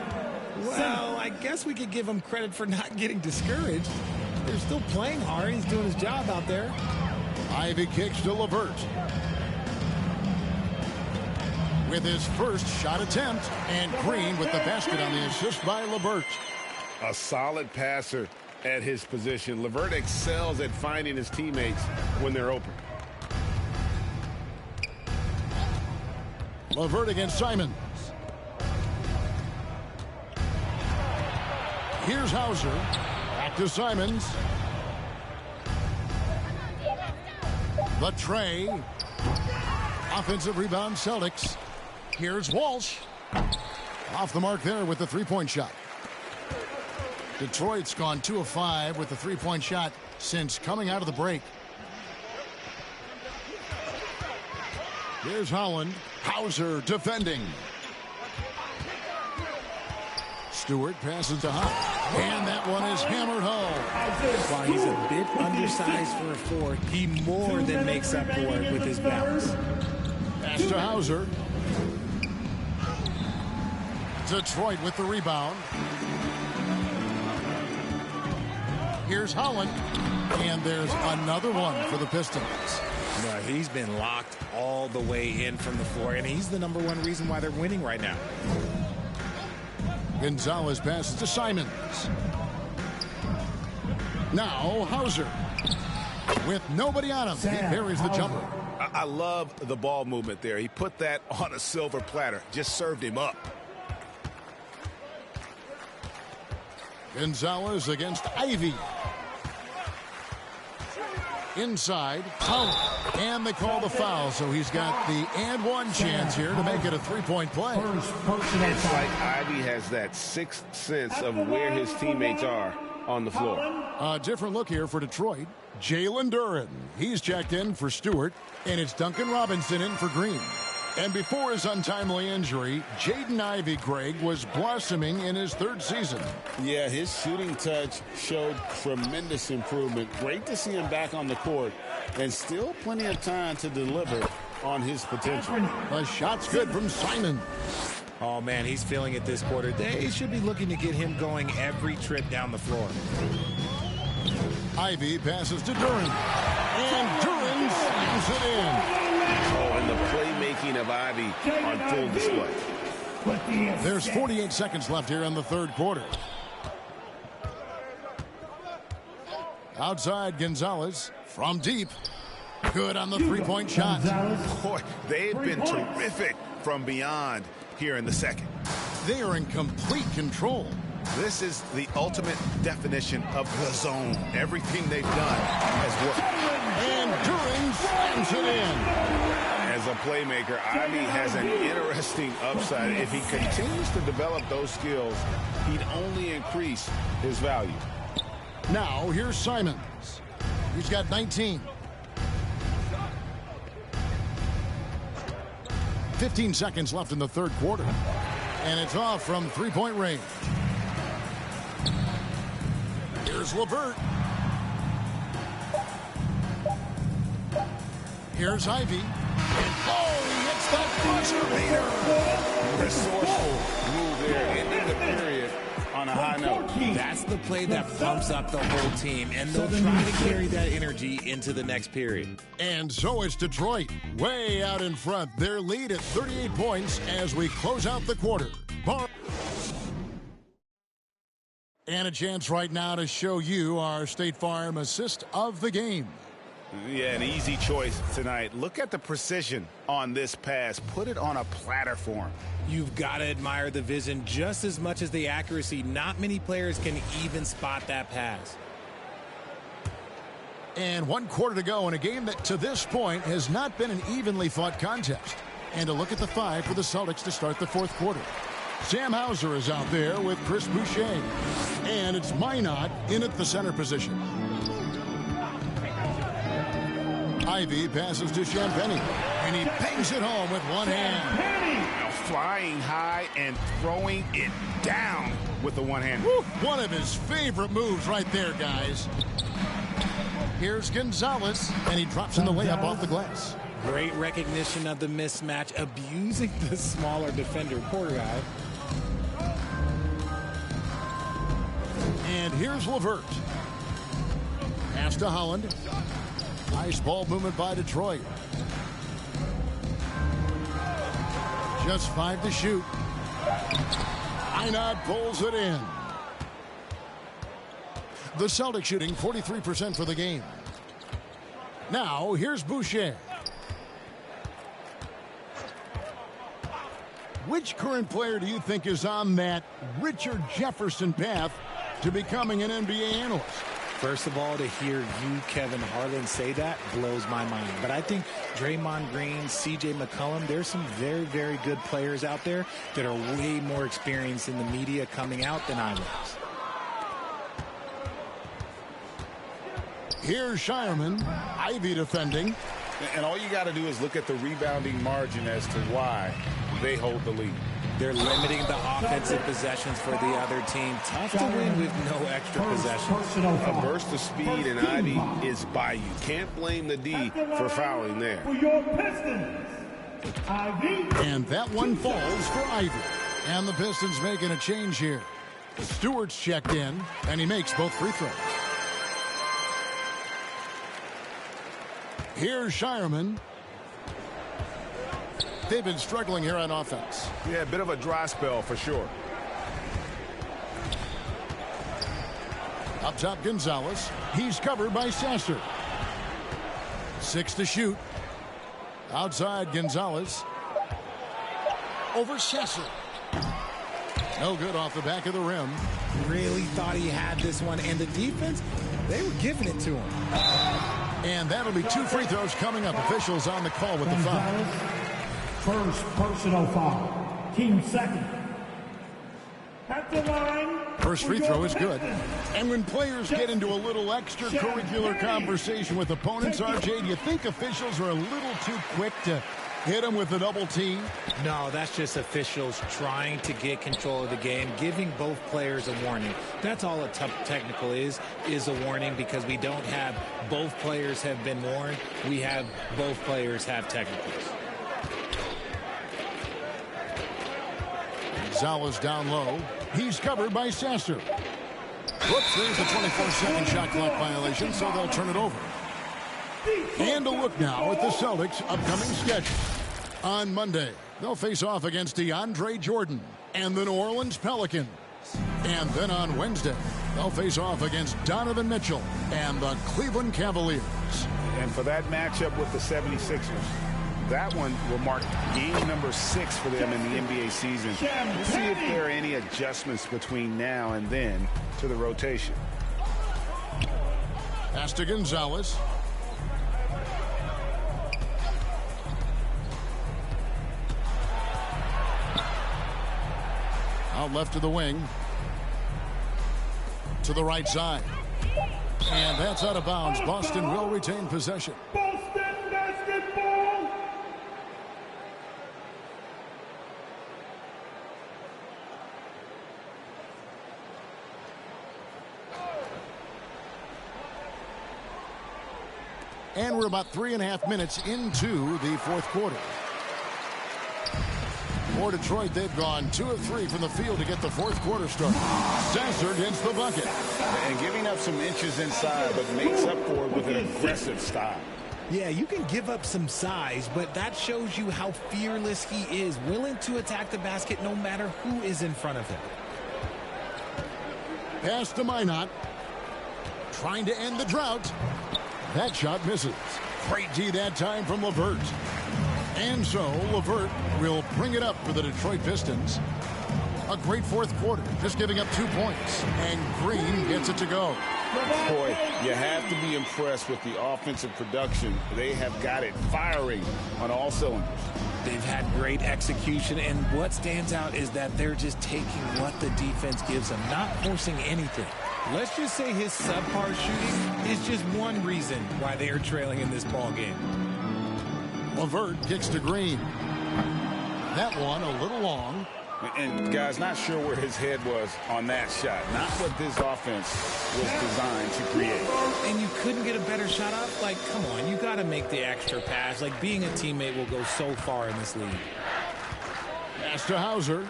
Speaker 6: Well, I guess we could give him credit for not getting discouraged. They're still playing hard. He's doing his job out there.
Speaker 1: Ivy kicks to LeVert. With his first shot attempt, and Green with the basket on the assist by LeVert.
Speaker 2: A solid passer at his position. LeVert excels at finding his teammates when they're open.
Speaker 1: LeVert against Simons. Here's Hauser. Back to Simons. The tray. Offensive rebound, Celtics. Here's Walsh. Off the mark there with the three-point shot. Detroit's gone 2 of 5 with the three-point shot since coming out of the break. Here's Holland. Hauser defending. Stewart passes to Hunt. And that one is hammered home.
Speaker 6: While he's a bit undersized for a 4, he more than makes up for it with his bounce.
Speaker 1: Pass to Hauser. Detroit with the rebound. Here's Holland. And there's another one for the Pistons.
Speaker 6: No, he's been locked all the way in from the floor, and he's the #1 reason why they're winning right now.
Speaker 1: Gonzalez passes to Simons. Now Hauser. With nobody on him, he buries the jumper.
Speaker 2: I love the ball movement there. He put that on a silver platter. Just served him up.
Speaker 1: Gonzalez against Ivy. Inside, Holland. And they call the foul, so he's got the and one chance here to make it a three-point play.
Speaker 2: It's like Ivy has that sixth sense of where his teammates are on the floor.
Speaker 1: A different look here for Detroit. Jalen Duren. He's checked in for Stewart, and it's Duncan Robinson in for Green. And before his untimely injury, Jaden Ivey, Greg, was blossoming in his 3rd season.
Speaker 2: Yeah, his shooting touch showed tremendous improvement. Great to see him back on the court, and still plenty of time to deliver on his potential.
Speaker 1: The shot's good from Simon.
Speaker 6: Oh, man, he's feeling it this quarter. They should be looking to get him going every trip down the floor.
Speaker 1: Ivy passes to Duren. And Duren slams it in.
Speaker 2: Oh, and the playmaking of Ivy on full display.
Speaker 1: There's 48 seconds left here in the 3rd quarter. Outside Gonzalez from deep. Good on the three-point shot.
Speaker 2: Boy, they've been terrific from beyond here in the second.
Speaker 1: They are in complete control.
Speaker 2: This is the ultimate definition of the zone. Everything they've done has worked.
Speaker 1: And During slams it in.
Speaker 2: As a playmaker, Ivy has an interesting upside. If he continues to develop those skills, he'd only increase his value.
Speaker 1: Now, here's Simons. He's got 19. 15 seconds left in the third quarter. And it's off from three-point range. Here's LeVert. Here's Ivy. And he hits that buzzer beater.
Speaker 2: Resourceful move there, ending the period on a high note.
Speaker 6: That's the play that pumps up the whole team, and they'll try to carry that energy into the next period.
Speaker 1: And so it's Detroit, way out in front. Their lead at 38 points as we close out the quarter. And a chance right now to show you our State Farm assist of the game.
Speaker 2: Yeah, an easy choice tonight. Look at the precision on this pass. Put it on a platter for him.
Speaker 6: You've got to admire the vision just as much as the accuracy. Not many players can even spot that pass.
Speaker 1: And 1 quarter to go in a game that to this point has not been an evenly fought contest. And a look at the 5 for the Celtics to start the fourth quarter. Sam Hauser is out there with Chris Boucher. And it's Minot in at the center position. Ivy passes to Champagnie, and he bangs it home with one hand.
Speaker 2: Flying high and throwing it down with the one hand.
Speaker 1: One of his favorite moves right there, guys. Here's Gonzalez, and he drops in the layup off the glass.
Speaker 6: Great recognition of the mismatch, abusing the smaller defender, poor guy.
Speaker 1: And here's LeVert. Pass to Holland. Nice ball movement by Detroit. Just 5 to shoot. Minot pulls it in. The Celtics shooting 43% for the game. Now, here's Boucher. Which current player do you think is on that Richard Jefferson path to becoming an NBA analyst?
Speaker 6: First of all, to hear you, Kevin Harlan, say that blows my mind. But I think Draymond Green, C.J. McCollum, there's some very, very good players out there that are way more experienced in the media coming out than I was.
Speaker 1: Here's Shireman. Ivy defending.
Speaker 2: And all you got to do is look at the rebounding margin as to why they hold the lead.
Speaker 6: They're limiting the offensive possessions for the other team. Tough to win with no extra possessions.
Speaker 2: A burst of speed, and Ivy is by you. Can't blame the D for fouling there.
Speaker 1: And that one falls for Ivy. And the Pistons making a change here. Stewart's checked in, and he makes both free throws. Here's Shireman. They've been struggling here on offense.
Speaker 2: Yeah, a bit of a dry spell for sure.
Speaker 1: Up top, Gonzalez. He's covered by Sasser. 6 to shoot. Outside, Gonzalez. Over Sasser. No good off the back of the rim.
Speaker 6: Really thought he had this one. And the defense, they were giving it to him.
Speaker 1: And that'll be 2 free throws coming up. Officials on the call with the foul.
Speaker 8: First personal foul. Team second. At the line.
Speaker 1: First free throw is good. And when players get into a little extracurricular conversation with opponents, RJ, do you think officials are a little too quick to hit them with a double T?
Speaker 6: No, that's just officials trying to get control of the game, giving both players a warning. That's all a technical is a warning, because we don't have both players have been warned. We have both players have technicals.
Speaker 1: Gonzalez down low. He's covered by Sasser. Whoops, there's a 24-second shot clock violation, so they'll turn it over. And a look now at the Celtics' upcoming schedule. On Monday, they'll face off against DeAndre Jordan and the New Orleans Pelicans. And then on Wednesday, They'll face off against Donovan Mitchell and the Cleveland Cavaliers.
Speaker 2: And for that matchup with the 76ers, that one will mark game number 6 for them in the NBA season. We'll see if there are any adjustments between now and then to the rotation.
Speaker 1: Pass to Gonzalez. Out left to the wing. To the right side. And that's out of bounds. Boston will retain possession.
Speaker 8: Boston basketball.
Speaker 1: And we're about 3.5 minutes into the fourth quarter. For Detroit, they've gone 2 of 3 from the field to get the fourth quarter started. Sasser gets the bucket.
Speaker 2: And giving up some inches inside, but makes up for it with an aggressive style.
Speaker 6: Yeah, you can give up some size, but that shows you how fearless he is, willing to attack the basket no matter who is in front of him.
Speaker 1: Pass to Minot. Trying to end the drought. That shot misses. Great D that time from LeVert. And so LeVert will bring it up for the Detroit Pistons. A great fourth quarter, just giving up 2 points. And Green gets it to go.
Speaker 2: Boy, you have to be impressed with the offensive production. They have got it firing on all cylinders.
Speaker 6: They've had great execution, and what stands out is that they're just taking what the defense gives them, not forcing anything. Let's just say his subpar shooting is just one reason why they are trailing in this ball game.
Speaker 1: LeVert kicks to Green. That one a little long.
Speaker 2: And guys, not sure where his head was on that shot. Not what this offense was designed to create.
Speaker 6: And you couldn't get a better shot up? Like, come on, you got to make the extra pass. Like, being a teammate will go so far in this league.
Speaker 1: Pass to Hauser.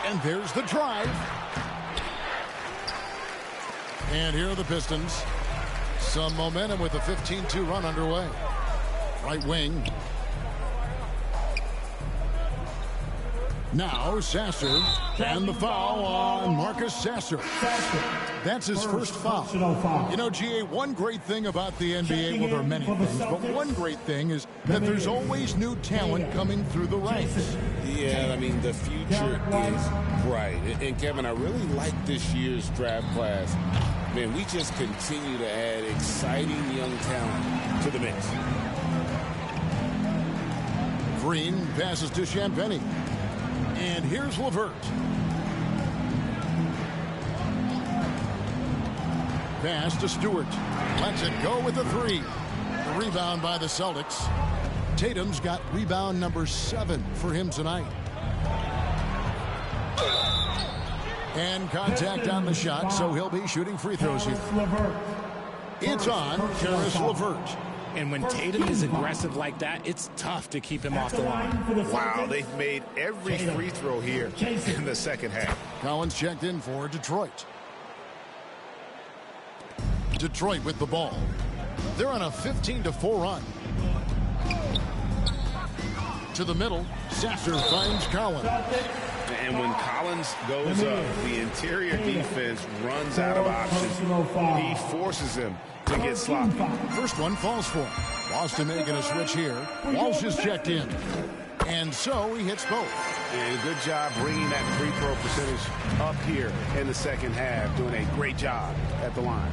Speaker 1: And there's the drive. And here are the Pistons. Some momentum with a 15-2 run underway. Right wing. Now Sasser, and the foul on Marcus Sasser. That's his first foul. You know, GA, one great thing about the NBA, well, there are many things, but one great thing is that there's always new talent coming through the ranks.
Speaker 7: Yeah, I mean, the future is bright. And Kevin, I really like this year's draft class. Man, we just continue to add exciting young talent to the mix.
Speaker 1: Green passes to Champagnie. And here's LeVert. Pass to Stewart. Lets it go with the 3. The rebound by the Celtics. Tatum's got rebound number 7 for him tonight. And contact on the shot, so he'll be shooting free throws here. It's on Caris LeVert.
Speaker 6: And when Tatum is aggressive like that, it's tough to keep him off the line.
Speaker 2: Wow, they've made every free throw here in the second half.
Speaker 1: Collins checked in for Detroit. Detroit with the ball. They're on a 15-4 run. To the middle, Sasser finds Collins.
Speaker 2: And when Collins goes up, the interior defense runs out of options. He forces him to get sloppy.
Speaker 1: First one falls for him. Boston making a switch here. Walsh is checked in. And so he hits both.
Speaker 2: And good job bringing that free throw percentage up here in the second half. Doing a great job at the line.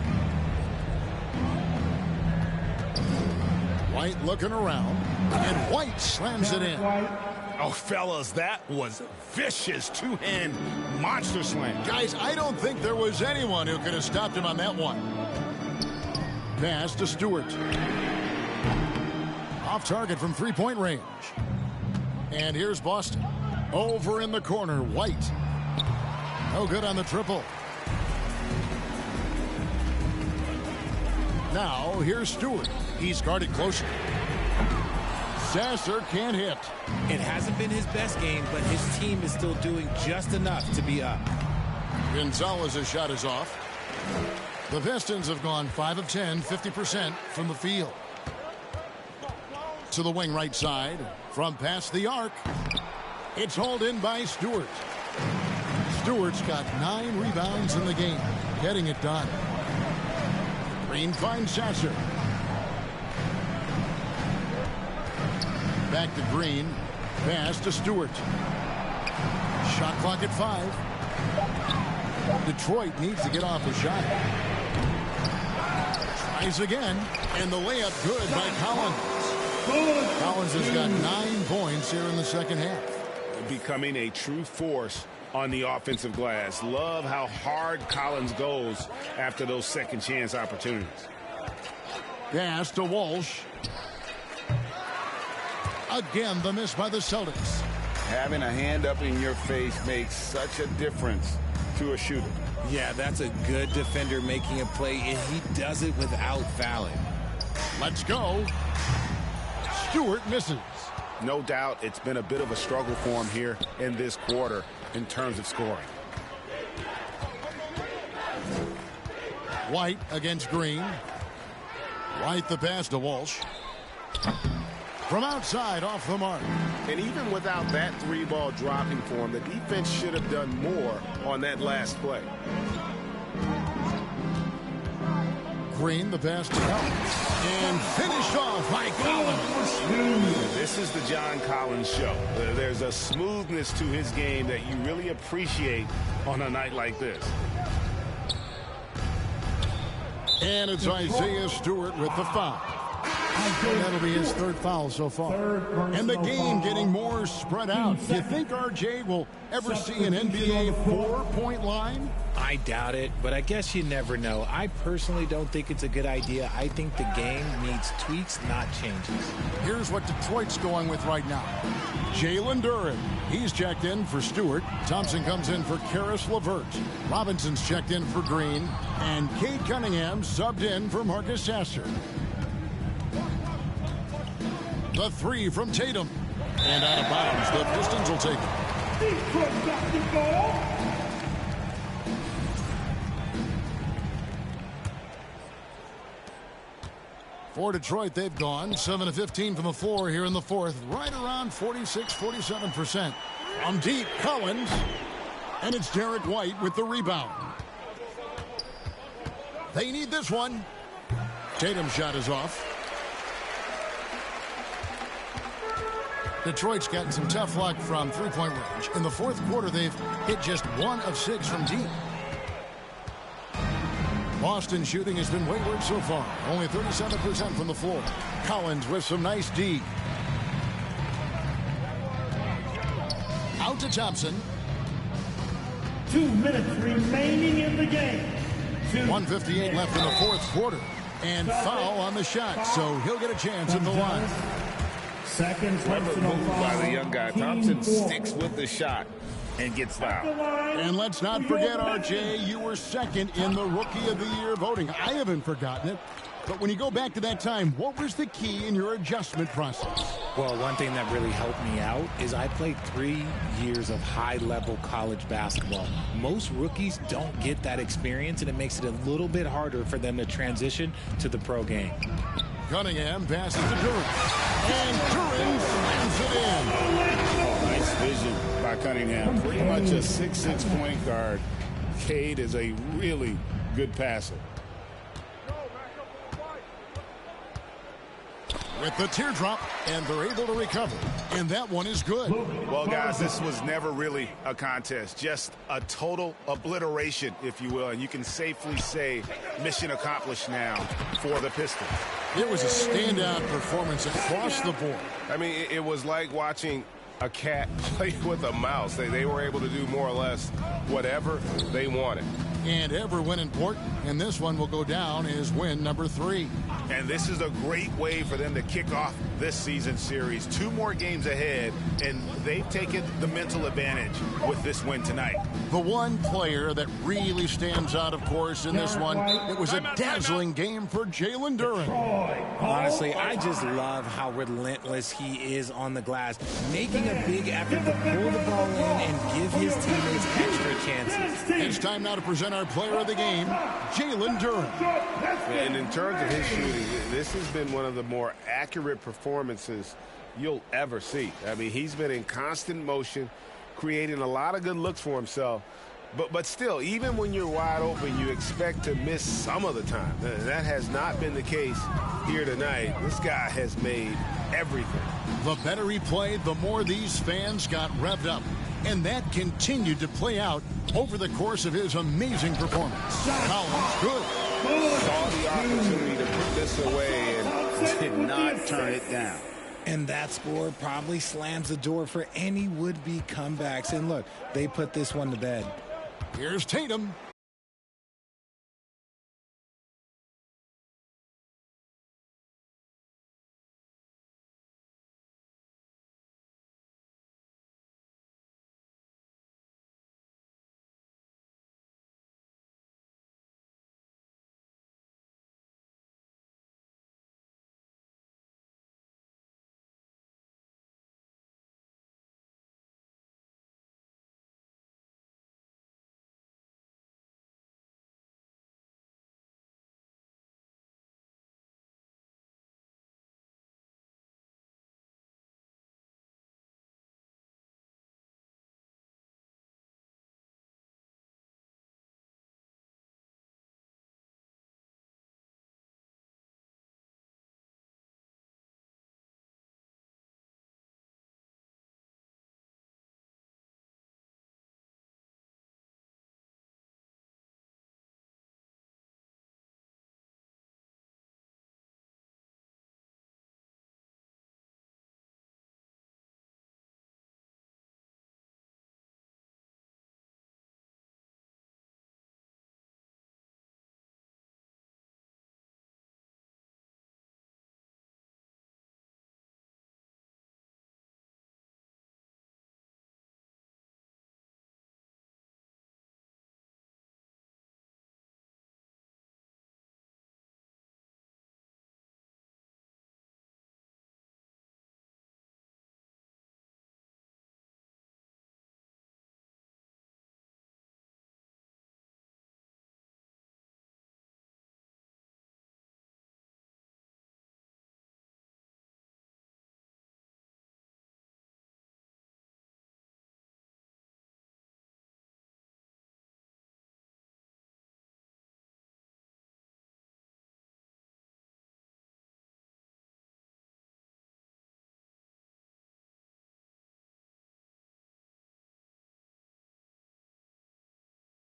Speaker 1: White looking around. And White slams it in.
Speaker 2: Oh, fellas, that was a vicious two-hand monster slam.
Speaker 1: Guys, I don't think there was anyone who could have stopped him on that one. Pass to Stewart. Off target from three-point range. And here's Boston. Over in the corner, White. No good on the triple. Now, here's Stewart. He's guarded closely. Sasser can't hit.
Speaker 6: It hasn't been his best game, but his team is still doing just enough to be up.
Speaker 1: Gonzalez's shot is off. The Pistons have gone 5 of 10, 50% from the field. To the wing right side. From past the arc. It's hauled in by Stewart. Stewart's got 9 rebounds in the game, getting it done. Green finds Sasser. Back to Green. Pass to Stewart. Shot clock at 5. Detroit needs to get off a shot. Tries again, and the layup good by Collins. Collins has got 9 points here in the second half.
Speaker 2: Becoming a true force on the offensive glass. Love how hard Collins goes after those second chance opportunities.
Speaker 1: Pass to Walsh. Again, the miss by the Celtics.
Speaker 2: Having a hand up in your face makes such a difference to a shooter.
Speaker 6: Yeah, that's a good defender making a play, and he does it without fouling.
Speaker 1: Let's go. Stewart misses.
Speaker 2: No doubt it's been a bit of a struggle for him here in this quarter in terms of scoring.
Speaker 1: White against Green. White the pass to Walsh. From outside, off the mark.
Speaker 2: And even without that 3-ball dropping for him, the defense should have done more on that last play.
Speaker 1: Green, the pass to Collins. And finished off by Collins.
Speaker 2: This is the John Collins show. There's a smoothness to his game that you really appreciate on a night like this.
Speaker 1: And it's Isaiah Stewart with the foul. That'll be his 3rd foul so far. And the game getting more spread out. Do you think RJ will ever see an NBA 4-point line?
Speaker 6: I doubt it, but I guess you never know. I personally don't think it's a good idea. I think the game needs tweaks, not changes.
Speaker 1: Here's what Detroit's going with right now. Jalen Duren. He's checked in for Stewart. Thompson comes in for Karis LeVert. Robinson's checked in for Green. And Cade Cunningham subbed in for Marcus Sasser. The 3 from Tatum. And out of bounds. The Pistons will take it. For Detroit, they've gone 7 of 15 from the floor here in the 4th. Right around 46-47%. On deep, Collins. And it's Derek White with the rebound. They need this one. Tatum's shot is off. Detroit's gotten some tough luck from 3-point range. In the 4th quarter, they've hit just 1 of 6 from deep. Boston shooting has been wayward so far. Only 37% from the floor. Collins with some nice D. Out to Thompson.
Speaker 8: 2 minutes remaining in the game.
Speaker 1: 1:58 left in the 4th quarter. And foul on the shot, so he'll get a chance at the line.
Speaker 8: Second
Speaker 2: move by the young guy. Thompson sticks with the shot and gets fouled.
Speaker 1: And let's not forget, RJ, you were 2nd in the Rookie of the Year voting. I haven't forgotten it. But when you go back to that time, what was the key in your adjustment process?
Speaker 6: Well, one thing that really helped me out is I played 3 years of high-level college basketball. Most rookies don't get that experience, and it makes it a little bit harder for them to transition to the pro game.
Speaker 1: Cunningham passes to Duren. And Duren slams it in.
Speaker 2: Nice vision by Cunningham. Pretty much a 6'6" point guard. Cade is a really good passer.
Speaker 1: With the teardrop, and they're able to recover. And that one is good.
Speaker 2: Well, guys, this was never really a contest. Just a total obliteration, if you will. And you can safely say mission accomplished now for the Pistons.
Speaker 1: It was a standout performance across the board.
Speaker 7: I mean, it was like watching a cat play with a mouse. They were able to do more or less whatever they wanted.
Speaker 1: And every win important, and this one will go down as win number 3.
Speaker 2: And this is a great way for them to kick off this season series. 2 more games ahead, and they've taken the mental advantage with this win tonight.
Speaker 1: The one player that really stands out, of course, in this one, it was a dazzling game for Jalen Duren.
Speaker 6: Honestly, I just love how relentless he is on the glass, making a big effort to pull the ball in and give his teammates extra chances.
Speaker 1: It's time now to present our player of the game, Jalen Duren.
Speaker 2: And in terms of his shooting, this has been one of the more accurate performances you'll ever see. I mean, he's been in constant motion, creating a lot of good looks for himself,
Speaker 7: But still, even when you're wide open, you expect to miss some of the time. That has not been the case here tonight. This guy has made everything.
Speaker 1: The better he played, the more these fans got revved up. And that continued to play out over the course of his amazing performance. Collins, good.
Speaker 2: Saw the opportunity to put this away and did not turn it down.
Speaker 6: And that score probably slams the door for any would-be comebacks. And look, they put this one to bed.
Speaker 1: Here's Tatum.